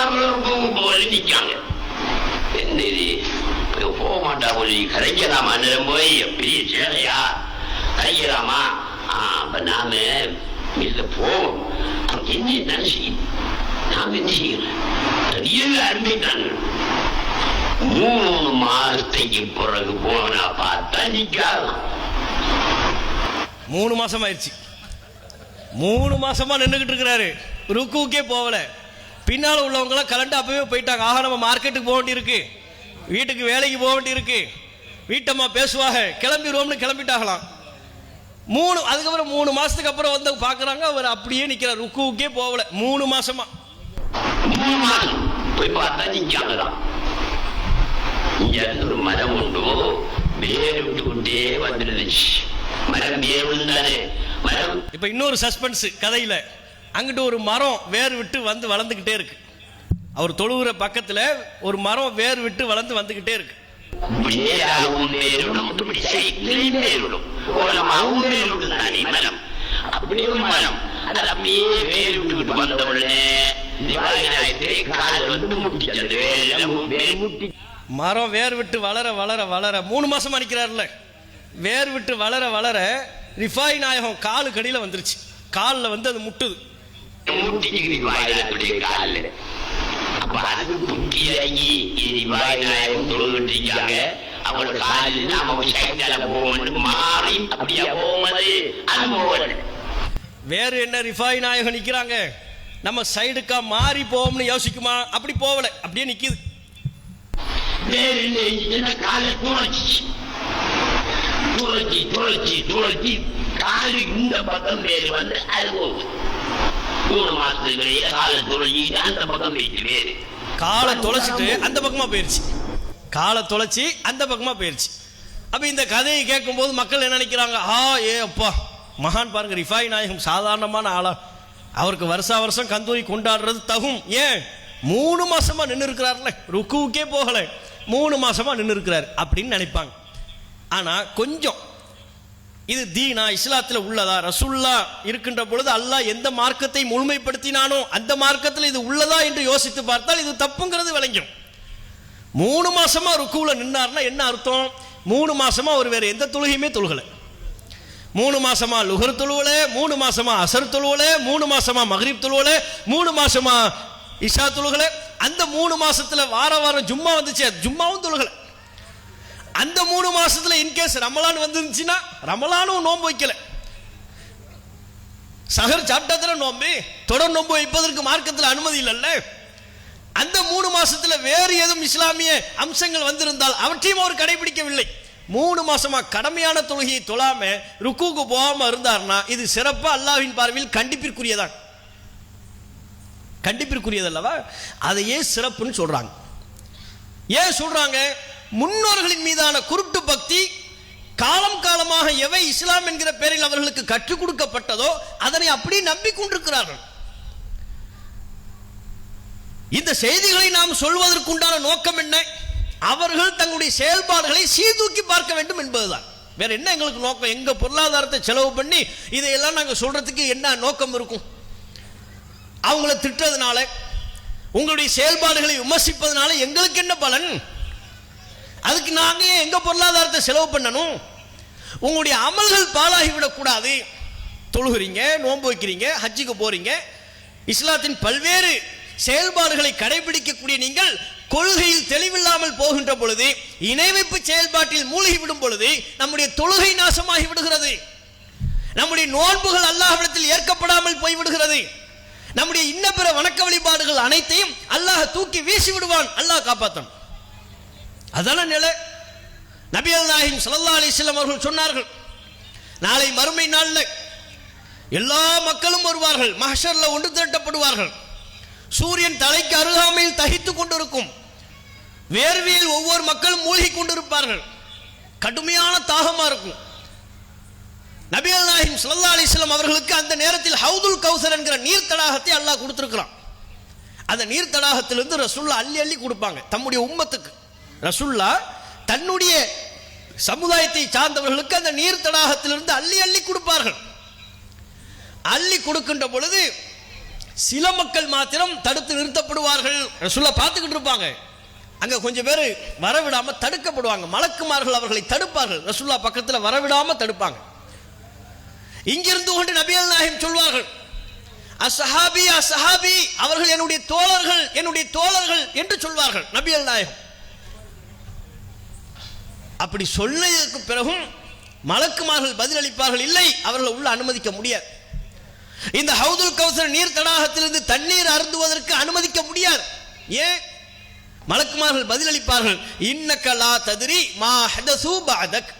நிற்காங்க. என்ன இது போக மாட்டா போய் கரைக்கலாமா? நேரம் போய் பெரிய சேலையா கரைக்கலாமா? அப்ப நாம இல்ல போவோம். என்ன நினைச்சு நாம என்ன செய்யறோம்? அருமைத்தாங்க. 3 மாசத்துக்கு பிறகு போனா பார்த்தா நிக்கலாம். 3 மாசம் ஆயிடுச்சு. 3 மாசமா நின்றுகிட்டு இருக்கிறாரு, ருக்குவுக்கே போகல. பின்னால உள்ளவங்களாம் கலண்டு அப்பவே போயிட்டாங்க. ஆக நம்ம மார்க்கெட்டுக்கு போக வேண்டி இருக்கு, வீட்டுக்கு வேலைக்கு போக வேண்டி இருக்கு, வீட்டம்மா பேசுவாங்க, கிளம்பிடுவோம்னு கிளம்பிட்டாங்களாம். அதுக்கப்புறம் 3 மாசத்துக்கு அப்புறம் வந்து பாக்குறாங்க, அவர் அப்படியே நிக்கிறார், ருக்குவுக்கே போகல. 3 மாசமா. 3 மாசம் போய் பார்த்தா நிக்காங்கதான். இங்க ஒரு மரம் உண்டு, வேறு விட்டு கொண்டே வந்துருந்துச்சு. மரம் வேறு தானே மரம். இப்ப இன்னொரு சஸ்பென்ஸ் கதையில, அங்கிட்டு ஒரு மரம் வேர் விட்டு வந்து வளர்ந்துகிட்டே இருக்கு. அவர் தொழுகிற பக்கத்துல ஒரு மரம் வேர் விட்டு வளர்ந்து வந்துகிட்டே இருக்கு. மரம் வேர் விட்டு வளர வளர வளர 3 மாசமா நிக்கிறாருல, வேர் விட்டு வளர வளர ரிஃபாய் நாயகம் காலு கடியில வந்துருச்சு. காலில் வந்து அது முட்டுது. அப்ப அப்ப அதுக்கு புத்தி இறங்கி நாயகம் தொழுகிட்டு இருக்காங்க. அவங்களோட காலில் நாம சைத்தால போகணும் மாறி அப்படியா போவது அது போவது. வேறு என்ன ரிஃபாய் நாயகம் நிக்கிறாங்க, நம்ம சைடுக்கா மாறி போவோம்னு யோசிக்குமா? அப்படி போகல, அப்படியே நிக்குது. வேறு என்ன காலை துளைச்சி துளைச்சி துளைச்சி துளைச்சி காலு இந்த பக்கம் வேறு வந்து அது போகுது. 3 மாசத்துக்கு காலை துளைச்சி அந்த பக்கம் போயிட்டு வேறு காலை தொலைச்சிட்டு அந்த பக்கமா போயிருச்சு, காலை தொலைச்சி அந்த பக்கமா போயிருச்சு. அப்ப இந்த கதையை கேட்கும் போது மக்கள் என்ன நினைக்கிறாங்க, ஏ அப்பா மகான் பாருங்க, ரிஃபாய் நாயகம் சாதாரணமான ஆளா, அவருக்கு வருஷா வருஷம் கந்தூரி கொண்டாடுறது தகும். ஏன் 3 மாசமா நின்று இருக்கிறார்ல, ருக்குவுக்கே போகல, 3 மாசமா நின்று இருக்கிறார் அப்படின்னு நினைப்பாங்க. ஆனா கொஞ்சம் இது தீனா இஸ்லாத்துல உள்ளதா, ரசூல்லா இருக்கின்ற பொழுது அல்லாஹ் எந்த மார்க்கத்தை முழுமைப்படுத்தினானோ அந்த மார்க்கத்தில் இது உள்ளதா என்று யோசித்து பார்த்தால் இது தப்புங்கிறது விளங்கும். 3 மாசமா ருக்குவுல நின்னார்னா என்ன அர்த்தம்? 3 மாசமா அவர் வேற எந்த தொழுகையுமே தொழுகல, 3 மாசமா லுஹர் தொழுவல, 3 மாசமா அசர் தொழுவல, 3 மாசமா மக்ரிப் தொழுவல, 3 மாசமா இஷா தொழுகல. அந்த 3 மாசத்துல வார வாரம் ஜும்மா வந்துச்சு, ஜும்மாவும் தொழுகல. அந்த 3 மாசத்துல இன்கேஸ் ரமலான் வந்துருந்துச்சுன்னா ரமலானும் நோன்பு வைக்கல, சஹர் சாப்பிட்டா நோம்பு, தொடர் நோன்பு வைப்பதற்கு மார்க்கத்தில் அனுமதி இல்லைல்ல. அந்த 3 மாசத்துல வேறு ஏதும் இஸ்லாமிய அம்சங்கள் வந்திருந்தால் அவற்றையும் அவர் கடைபிடிக்கவில்லை. 3 மாசமா கடமையான தொழுகையை தொழாம ருக்குவுக்கு போகாம இருந்தார்னா இது சிறப்பா அல்லாஹ்வின் பார்வையில் கண்டிப்பிற்குரியதான், கண்டிப்பிற்குரியதல்லவா? அதையே சிறப்புன்னு சொல்றாங்க. ஏன் சொல்றாங்க? முன்னோர்களின் மீதான குருட்டு பக்தி காலம் காலமாக எவை இஸ்லாம் என்கிற பெயரில் அவர்களுக்கு கற்றுக் கொடுக்கப்பட்டதோ அதனை அப்படியே நம்பிக்கொண்டிருக்கிறார்கள். இந்த செய்திகளை நாம் சொல்வதற்குண்டான நோக்கம் என்ன? அவர்கள் தங்களுடைய செயல்பாடுகளை சீர்தூக்கி பார்க்க வேண்டும் என்பதுதான். வேற என்ன எங்களுக்கு நோக்கம்? எங்க பொருளாதாரத்தை செலவு பண்ணி இதையெல்லாம் நாங்கள் சொல்றதுக்கு என்ன நோக்கம் இருக்கும்? அவங்கள திட்டுறதுனால, உங்களுடைய செயல்பாடுகளை விமர்சிப்பதனால எங்களுக்கு என்ன பலன்? அதுக்கு நாங்க எங்க பொருளாதாரத்தை செலவு பண்ணணும்? உங்களுடைய அமல்கள் பாழாகிவிடக் கூடாது. தொழுகிறீங்க, நோன்பு வைக்கிறீங்க, ஹஜ்ஜுக்கு போறீங்க, இஸ்லாத்தின் பல்வேறு செயல்பாடுகளை கடைபிடிக்கக்கூடிய நீங்கள் கொள்கையில் தெளிவில்லாமல் போகின்ற பொழுது, இணை வைப்பு செயல்பாட்டில் மூழ்கி விடும் பொழுது நம்முடைய தொழுகை நாசமாகி விடுகிறது, நம்முடைய நோன்புகள் அல்லாஹ்விடத்தில் ஏற்கப்படாமல் போய்விடுகிறது, நம்முடைய இன்ன பிற வணக்க வழிபாடுகள் அனைத்தையும் அல்லாஹ் தூக்கி வீசி விடுவான். அல்லாஹ் காப்பாற்றணும். அதான நிலை. நபிகள் நாயகம் ஸல்லல்லாஹு அலைஹி வஸல்லம் அவர்கள் சொன்னார்கள், நாளை மறுமை நாள்ல எல்லா மக்களும் வருவார்கள், மஹ்ஷர்ல ஒன்று திரட்டப்படுவார்கள், சூரியன் தலைக்கு அருகாமையில் தகித்துக் கொண்டிருக்கும், வேர்வையில் ஒவ்வொரு மக்களும் மூழ்கி கொண்டிருப்பார்கள், கடுமையான தாகமா இருக்கும். நபிகள் நாயகம் ஸல்லல்லாஹு அலைஹி வஸல்லம் அவர்களுக்கு அந்த நேரத்தில் ஹவுதுல் கௌசர் என்கிற நீர் தடாகத்தை அல்லாஹ் கொடுத்திருக்கிறான். அந்த நீர் தடாகத்திலிருந்து ரசூலுல்லாஹ் அள்ளி அள்ளி கொடுப்பாங்க தம்முடைய உம்மத்துக்கு. ரசூலுல்லாஹ் தன்னுடைய சமுதாயத்தை சார்ந்தவர்களுக்கு அந்த நீர் தடாகத்திலிருந்து அள்ளி அள்ளி கொடுப்பார்கள். அள்ளி கொடுக்கின்ற பொழுது சில மக்கள் மாத்திரம் தடுத்து நிறுத்தப்படுவார்கள். ரசூலுல்லாஹ் பார்த்துக்கிட்டு இருப்பாங்க. அங்க கொஞ்சம் பேர் வரவிடாம தடுக்கப்படுவாங்க. மலக்குமார்கள் அவர்களை தடுப்பார்கள். ரசூலுல்லாஹ் பக்கத்தில் வரவிடாம தடுப்பாங்க. இங்கிருந்து கொண்டு நபிகள் நாயகம் சொல்வார்கள், அஸ்ஹாபி அஸ்ஹாபி, அவர்கள் என்னுடைய தோழர்கள், என்னுடைய தோழர்கள் என்று சொல்வார்கள் நபிகள் நாயகம். அப்படி சொன்னதற்கு பிறகும் மலக்குமார்கள் பதிலளிப்பார்கள், இல்லை, அவர்களை உள்ள அனுமதிக்க முடியாது. இந்த ஹவுதுல் கௌசர் நீர் தடாகத்திலிருந்து தண்ணீர் அருந்துவதற்கு அனுமதிக்க முடியாது. ஏன்? மலக்குமார்கள் பதிலளிப்பார்கள், இன்னக லா தத்ரி மா ஹதசு பஅதக்,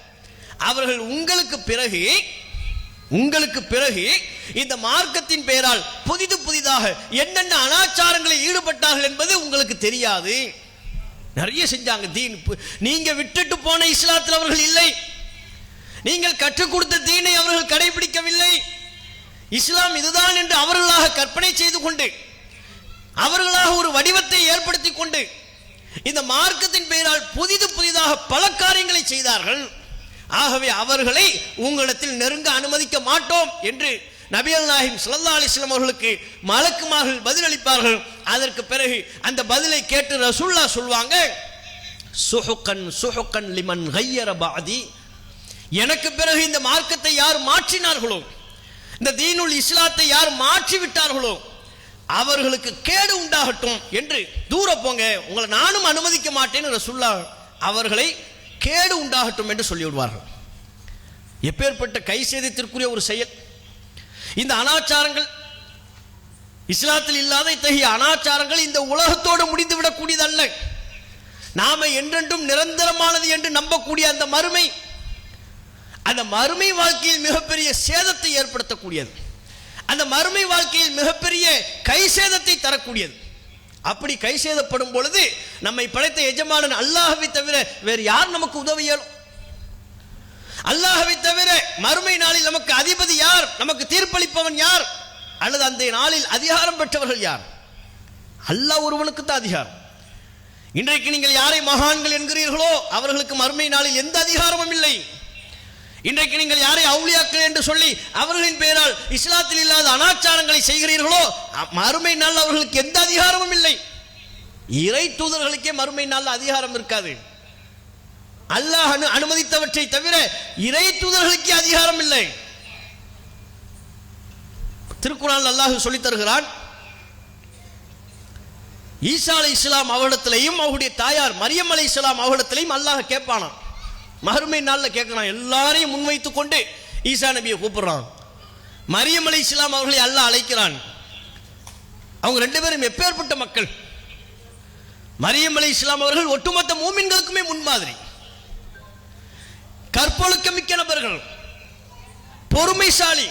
அவர்கள் உங்களுக்கு பிறகு இந்த மார்க்கத்தின் பெயரால் புதிதாக என்னென்ன அனாச்சாரங்களில் ஈடுபட்டார்கள் என்பது உங்களுக்கு தெரியாது. நிறைய செஞ்சாங்க தீன். நீங்க விட்டுட்டு போன இஸ்லாத்தில் அவர்கள் இல்லை, நீங்கள் கற்றுக் கொடுத்த தீனை அவர்கள் கடைபிடிக்கவில்லை. இஸ்லாம் இதுதான் என்று அவர்களாக கற்பனை செய்து கொண்டு, அவர்களாக ஒரு வடிவத்தை ஏற்படுத்தி கொண்டு இந்த மார்க்கத்தின் பெயரால் புதிதாக பல காரியங்களை செய்தார்கள். ஆகவே அவர்களை உங்களிடத்தில் நெருங்க அனுமதிக்க மாட்டோம் என்று நபிகள் நாயகம் ஸல்லல்லாஹு அலைஹி வஸல்லம் அவர்களுக்கு மலக்குமார்கள் பதிலளிப்பார்கள். அதற்கு பிறகு அந்த பதிலை கேட்டு ரசூலுல்லாஹ் சொல்வாங்க, சுஹுகன் சுஹுகன் லிமன் கய்யர பஅதி, எனக்கு பிறகு இந்த மார்க்கத்தை யார் மாற்றினார்களோ, இந்த தீனுல் இஸ்லாத்தை யார் மாற்றி விட்டார்களோ, அவர்களுக்கு கேடு உண்டாகட்டும் என்று தூர போங்க, உங்களை நானும் அனுமதிக்க மாட்டேன் ரசூலுல்லாஹ் அவர்களை கேடு உண்டாகட்டும் என்று சொல்லிவிடுவார்கள். எப்பேற்பட்ட கை சேதத்திற்குரிய ஒரு செயல்! இந்த அனாச்சாரங்கள், இஸ்லாத்தில் இல்லாத இத்தகைய அனாச்சாரங்கள் இந்த உலகத்தோடு முடிந்து விடக்கூடியதல்ல. நாம என்றென்றும் நிரந்தரமானது என்று நம்பக்கூடிய அந்த மறுமை, அந்த மறுமை வாழ்க்கையில் மிகப்பெரிய சேதத்தை ஏற்படுத்தக்கூடியது, அந்த மறுமை வாழ்க்கையில் மிகப்பெரிய கை சேதத்தை தரக்கூடியது. அப்படி கை சேதப்படும் பொழுது நம்மை படைத்த எஜமானன் அல்லாஹ்வை தவிர வேறு யார் நமக்கு உதவியலும்? அல்லாஹ்வை தவிர மறுமை நாளில் நமக்கு அதிபதி யார்? நமக்கு தீர்ப்பளிப்பவன் யார்? அல்லது அந்த நாளில் அதிகாரம் பெற்றவர்கள் யார்? அல்லாஹ் ஒருவனுக்கு தான் அதிகாரம். இன்றைக்கு நீங்கள் யாரை மகான்கள் என்கிறீர்களோ அவர்களுக்கு மறுமை நாளில் எந்த அதிகாரமும் இல்லை. இன்றைக்கு நீங்கள் யாரை அவுலியாக்கள் என்று சொல்லி அவர்களின் பெயரால் இஸ்லாத்தில் இல்லாத அனாச்சாரங்களை செய்கிறீர்களோ மறுமை நாள் அவர்களுக்கு எந்த அதிகாரமும் இல்லை. இறை தூதர்களுக்கே மறுமை நாள் அதிகாரம் இருக்காது. அல்லாஹ் அனுமதித்தவற்றை தவிர இறை தூதர்களுக்கே அதிகாரம் இல்லை. திருக்குர்ஆனில் அல்லாஹ் சொல்லித் தருகிறான், ஈசா அலைஹிஸ்ஸலாம் அவர்களிடத்திலேயும் அவருடைய தாயார் மரியம் அலைஹிஸ்ஸலாம் அவர்களிடத்திலேயும் அல்லாஹ் கேட்பானாம். மறுமை நாளில் கேட்கிறான். எல்லாரையும் முன்வைத்துக் கொண்டு ஈசா நபியை கூப்பிடுறான். மரியம் அலைஹிஸ்ஸலாம் அவர்களை அல்லாஹ் அழைக்கிறான். அவங்க ரெண்டு பேரும் எப்பேற்பட்ட மக்கள்! மரியம் அலைஹிஸ்ஸலாம் அவர்கள் ஒட்டுமொத்த மூமின்களுக்குமே முன்மாதிரி, கற்பொழுக்கமிக்க நபர்கள், பொறுமைசாலி,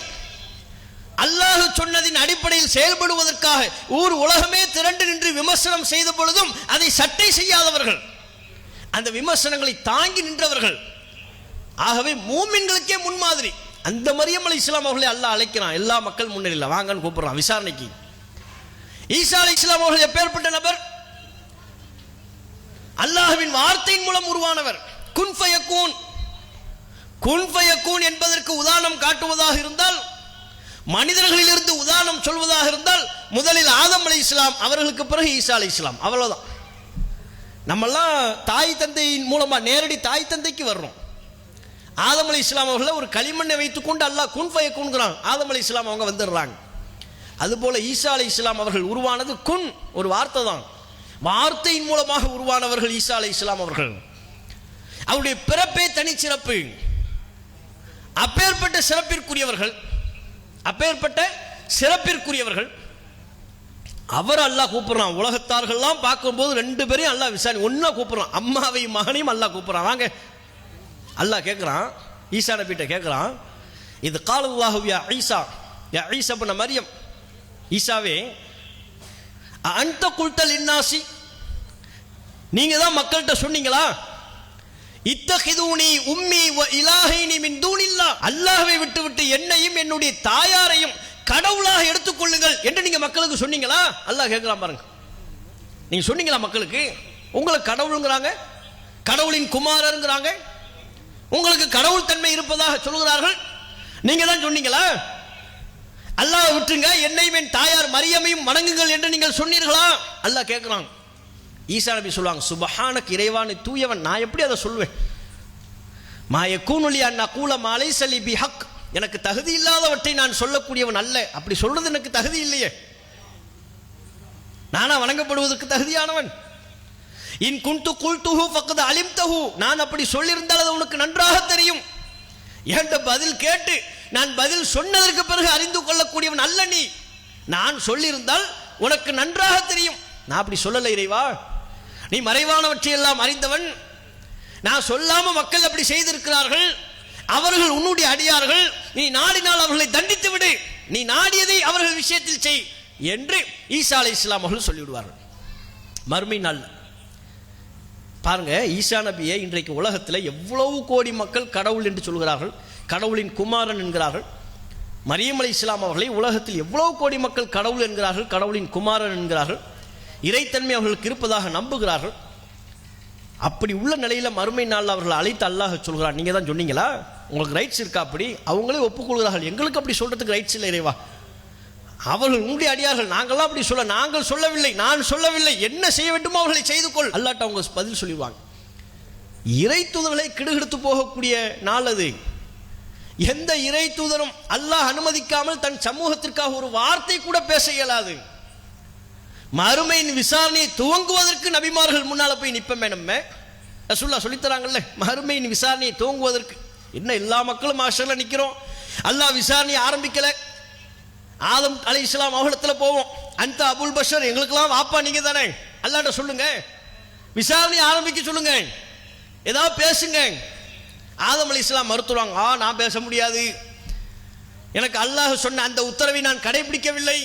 அல்லாஹ் சொன்னதின் அடிப்படையில் செயல்படுவதற்காக ஊர் உலகமே திரண்டு நின்று விமர்சனம் செய்த பொழுதும் அதை சட்டை செய்யாதவர்கள், அந்த விமர்சனங்களை தாங்கி நின்றவர்கள். ஆகவே மூமின்களுக்கே முன்மாதிரி அந்த மரியம் அலைஹிஸ்ஸலாம் அவர்களை அல்லாஹ் அழைக்கிறான். எல்லா மக்கள் முன்னிலையில் வாங்கன்னு கூப்பிடுறான் விசாரணைக்கு. ஈசா அலைஹிஸ்ஸலாம் அவர்கள் எப்பேற்பட்ட நபர்? அல்லாஹ்வின் வார்த்தையின் மூலம் உருவானவர். குன் ஃபயக்கூன், குன் ஃபயக்கூன் என்பதற்கு உதாரணம் காட்டுவதாக இருந்தால், மனிதர்களிலிருந்து உதாரணம் சொல்வதாக இருந்தால், முதலில் ஆதம் அலைஹிஸ்ஸலாம் அவர்களுக்கு பிறகு ஈசா அலைஹிஸ்ஸலாம். அவ்வளவுதான். நம்மெல்லாம் தாய் தந்தையின் மூலமா நேரடி தாய் தந்தைக்கு வர்றோம். ஆதம் அலைஹிஸ்ஸலாம் அவர்களை ஒரு களிமண்ணை வைத்துக் கொண்டு அல்லாஹ் குன் ஃபயக்கூன்கிறான், ஆதம் அலைஹிஸ்ஸலாம் அவங்க வந்துடுறாங்க. அதுபோல ஈசா அலைஹிஸ்ஸலாம் அவர்கள் உருவானது குன், ஒரு வார்த்தை தான். வார்த்தையின் மூலமாக உருவானவர்கள் ஈசா அலைஹிஸ்ஸலாம் அவர்கள். அவருடைய பிறப்பே தனிச்சிறப்பு. அப்பேற்பட்ட சிறப்பிற்குரியவர்கள், அப்பேற்பட்ட சிறப்பிற்குரியவர்கள். அவர் அல்லாஹ் கூப்பிடுறான். உலகத்தார்கள்லாம் பார்க்கும்போது ரெண்டு பேரையும் அல்லாஹ் விசாரி ஒன்னா கூப்பிடுறான். அம்மாவையும் மகனையும் அல்லாஹ் கூப்பிடுறான். வாங்க, அல்லாஹ் கேட்குறான், ஈசா நபிட்ட கேட்குறான், இது காலல்லாஹு யா ஈசா, யா ஈசா இப்னு மரியம், ஈசாவே அன்த குல்தல் இன்னாசி, நீங்க தான் மக்கள்கிட்ட சொன்னீங்களா, இத்தகிதுனி உம்மி வ இலாஹைனி மின் தூனில்லாஹ், அல்லாஹ்வை விட்டுவிட்டு என்னையும் என்னுடைய தாயாரையும் கடவுளாக எடுத்துக்கொள்ளுங்கள் என்று நீங்க மக்களுக்கு சொன்னீங்களா? அல்லாஹ் கேட்கலாம் பாருங்க. நீங்க சொன்னீங்களா மக்களுக்கு? உங்களுக்கு கடவுளுங்கிறாங்க, கடவுளின் குமாரருங்கிறாங்க, உங்களுக்கு கடவுள் தன்மை இருப்பதாக சொல்கிறார்கள். நீங்க தான் சொன்னீங்களா? அல்லாஹ் விட்டுங்க, என்னையும் என் தாயார் மரியமையும் வணங்குங்கள் என்று நீங்கள் சொன்னீர்களா? அல்லாஹ் கேட்கிறான். ஈசா நபி சொல்லுவாங்க, சுபஹானக், இறைவானை தூயவன், நான் எப்படி அதை சொல்வேன்? மா யகூனு லி அன் அகூல மா லைஸ லி பிஹக், எனக்கு தகுதி இல்லாதவற்றை நான் சொல்லக்கூடியவன் அல்ல. அப்படி சொல்றது எனக்கு தகுதி இல்லையே, நானா வணங்கப்படுவதற்கு தகுதியானவன்? இன் குன்து குல்துஹு ஃபக்த் அலிம்தஹு, நான் அப்படி சொல்லியிருந்தால் அது உனக்கு நன்றாக தெரியும். என்ற பதில் கேட்டு நான் பதில் சொன்னதற்கு பிறகு அறிந்து கொள்ளக்கூடியவன் அல்ல நீ. நான் சொல்லியிருந்தால் உனக்கு நன்றாக தெரியும். நான் அப்படி சொல்லலை இறைவா, நீ மறைவானவற்றை எல்லாம் அறிந்தவன். நான் சொல்லாம மக்கள் அப்படி செய்திருக்கிறார்கள், அவர்கள் உன்னுடைய அடியார்கள், நீ நாடினால் அவர்களை தண்டித்து விடு, நீ நாடியதை அவர்கள் விஷயத்தில் செய் என்று ஈசா அலைஹிஸ்ஸலாம் அவர்கள் சொல்லிவிடுவார்கள். மறுமை நாள் பாருங்க, ஈசா நபியை இன்றைக்கு உலகத்தில் எவ்வளவு கோடி மக்கள் கடவுள் என்று சொல்கிறார்கள், கடவுளின் குமாரன் என்கிறார்கள். மரியம் அலைஹிஸ்ஸலாம் அவர்களை உலகத்தில் எவ்வளவு கோடி மக்கள் கடவுள் என்கிறார்கள், கடவுளின் குமாரன் என்கிறார்கள், இறைத்தன்மை அவர்களுக்கு இருப்பதாக நம்புகிறார்கள். அப்படி உள்ள நிலையில மறுமை நாள் அவர்கள் அழைத்து அல்லாஹ் சொல்கிறார், நீங்க தான் சொன்னீங்களா, உங்களுக்கு ரைட்ஸ் இருக்கா? அப்படி அவங்களே ஒப்புக்கொள்கிறார்கள், எங்களுக்கு அப்படி சொல்றதுக்கு ரைட்ஸ் இல்லை இறைவா, அவர்கள் உங்களுடைய அடியார்கள், நாங்கள்லாம் அப்படி சொல்ல, நாங்கள் சொல்லவில்லை, நான் சொல்லவில்லை, என்ன செய்ய வேண்டுமோ அவர்களை செய்து கொள். அல்லாஹ் அவங்க பதில் சொல்லிடுவாங்க. இறை தூதர்களை கிடுகிடுத்து போகக்கூடிய நாள் அது. எந்த இறை தூதரும் அல்லாஹ் அனுமதிக்காமல் தன் சமூகத்திற்காக ஒரு வார்த்தை கூட பேச இயலாது. மறுமையின் விசாரணையை துவங்குவதற்கு நபிமார்கள் முன்னால போய் நிப்பமே. நம்ம ரசூலுல்லாஹ் சொல்லித் தராங்கல்ல, மறுமையின் விசாரணையை துவங்குவதற்கு. என்ன எல்லா மக்களும் மாஷர்ல நிக்கிறோம், அல்லாஹ் விசாரணையை ஆரம்பிக்கல. ஆதம் அலைஹிஸ்ஸலாம் அவர்களிடத்துல போவோம், அந்த அபுல் பஷர் எங்களுக்கெல்லாம் வாப்பா நீங்க தானே, அல்லாஹ்ட்ட சொல்லுங்க, விசாரணை ஆரம்பிக்க சொல்லுங்க, ஏதாவது பேசுங்க. ஆதம் அலைஹிஸ்ஸலாம் மறுத்துருவாங்க, நான் பேச முடியாது, எனக்கு அல்லாஹ் சொன்ன அந்த உத்தரவை நான் கடைபிடிக்கவில்லை,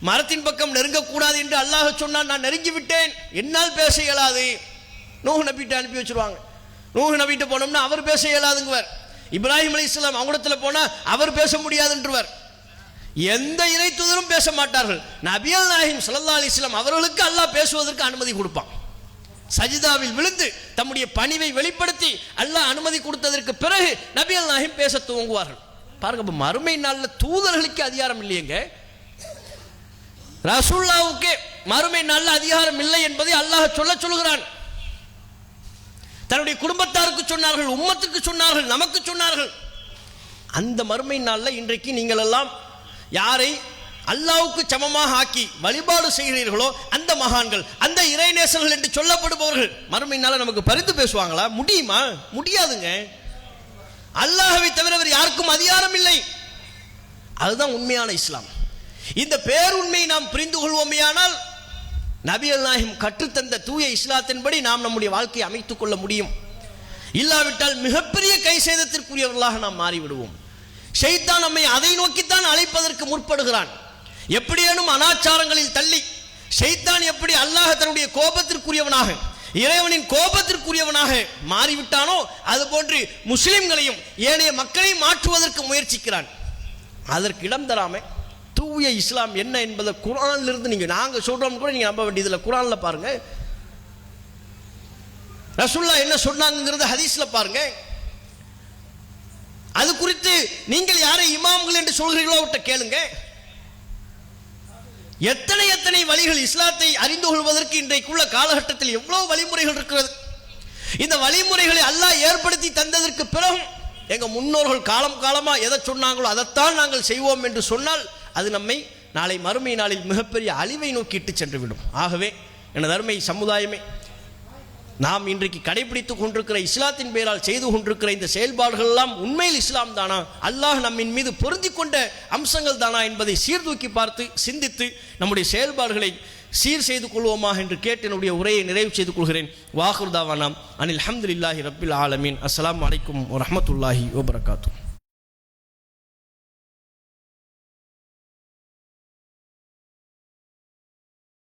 மரத்தின் பக்கம் நெருங்கக்கூடாது என்று அல்லாஹ் சொன்னான், நான் நெருங்கி விட்டேன், என்னால் பேச இயலாது. நூஹ் நபிட்ட அனுப்பி வச்சிருவாங்க. நூஹ் நபிட்ட போனோம்னா அவர் பேச இயலாதுங்குவார். இப்ராஹிம் அலைஹிஸ்ஸலாம் அவங்களிடத்துல போனா அவர் பேச முடியாதுன்றவர். எந்த இறை தூதரும் பேச மாட்டார்கள். நபியல் நாயகம் ஸல்லல்லாஹு அலைஹி வஸல்லம் அவர்களுக்கு அல்லாஹ் பேசுவதற்கு அனுமதி கொடுப்பான். சஜிதாவில் விழுந்து தம்முடைய பணிவை வெளிப்படுத்தி அல்லாஹ் அனுமதி கொடுத்ததற்கு பிறகு நபியல் நாயகம் பேச துவங்குவார்கள். பாருங்க, மறுமை நாளில் தூதர்களுக்கு அதிகாரம் இல்லையங்க, ரசூலுல்லாஹ்வுக்கு மறுமை நாளில் அதிகாரம் இல்லை என்பதை அல்லாஹ் சொல்லுகிறான். தன்னுடைய குடும்பத்தாருக்கு சொன்னார்கள், உம்மத்துக்கு சொன்னார்கள், நமக்கு சொன்னார்கள். அந்த மறுமை நாளில் இன்றைக்கு நீங்கள் எல்லாம் யாரை அல்லாஹ்வுக்கு சமமாக ஆக்கி வழிபாடு செய்கிறீர்களோ அந்த மகான்கள், அந்த இறைநேசர்கள் என்று சொல்லப்படுபவர்கள் மறுமை நாளில் நமக்கு பரிந்து பேசுவாங்களா? முடியுமா? முடியாதுங்க. அல்லாஹ்வை தவிர வேறு யாருக்கும் அதிகாரம் இல்லை. அதுதான் உண்மையான இஸ்லாம். இந்த பேருண்மையை நாம் புரிந்து கொள்வோமேயானால் நபிகள் நாயகம் கற்றுத்தந்த தூய இஸ்லாத்தின்படி நாம் நம்முடைய வாழ்க்கையை அமைத்துக் கொள்ள முடியும். இல்லாவிட்டால் மிகப்பெரிய கை சேதத்திற்குரியவர்களாக நாம் மாறிவிடுவோம். ஷைத்தான் நம்மை அதை நோக்கித்தான் அழைப்பதற்கு முற்படுகிறான். எப்படியேனும் அனாச்சாரங்களில் தள்ளி ஷைத்தான் எப்படி அல்லாஹ் தன்னுடைய கோபத்திற்குரியவனாக, இறைவனின் கோபத்திற்குரியவனாக மாறிவிட்டானோ அதுபோன்று முஸ்லிம்களையும் ஏனைய மக்களையும் மாற்றுவதற்கு முயற்சிக்கிறான். அதற்கு இடம் தராம தூய இஸ்லாம் என்ன என்பதை குர்ஆன்ல இருந்து நாங்க சொல்றோம் கூட நீங்க நம்ப வேண்டியதில்லை. குர்ஆன்ல பாருங்க, ரசூலுல்லாஹ் என்ன சொன்னாங்கிறத ஹதீஸ்ல பாருங்க. அது குறித்து நீங்கள் யாரை இமாம்கள் என்று சொல்கிறீர்களோ அவர்கிட்ட கேளுங்க. எத்தனை எத்தனை வழிகள் இஸ்லாத்தை அறிந்து கொள்வதற்கு இன்றைக்குள்ள காலகட்டத்தில் எவ்வளவு வழிமுறைகள் இருக்கிறது. இந்த வழிமுறைகளை அல்லாஹ் ஏற்படுத்தி தந்ததற்கு பிறகும் எங்க முன்னோர்கள் காலம் காலமா எதை சொன்னாங்களோ அதைத்தான் நாங்கள் செய்வோம் என்று சொன்னால் அது நம்மை நாளை மறுமை நாளில் மிகப்பெரிய அழிவை நோக்கி இட்டு சென்றுவிடும். ஆகவே எனது அருமை சமுதாயமே, நாம் இன்றைக்கு கடைபிடித்துக் கொண்டிருக்கிற இஸ்லாத்தின் பெயரால் செய்து கொண்டிருக்கிற இந்த செயல்பாடுகள் எல்லாம் உண்மையில் இஸ்லாம் தானா, அல்லாஹ் நம்மின் மீது பொருந்தி கொண்ட அம்சங்கள் தானா என்பதை சீர்தூக்கி பார்த்து சிந்தித்து நம்முடைய செயல்பாடுகளை சீர் செய்து கொள்வோமாக என்று கேட்டு என்னுடைய உரையை நிறைவு செய்து கொள்கிறேன். வாஹிர் தாவானா அனில் அல்ஹம்துலில்லாஹி ரப்பில் ஆலமீன். அஸ்ஸலாமு அலைக்கும் வரஹ்மத்துல்லாஹி வபரகாத்துஹு.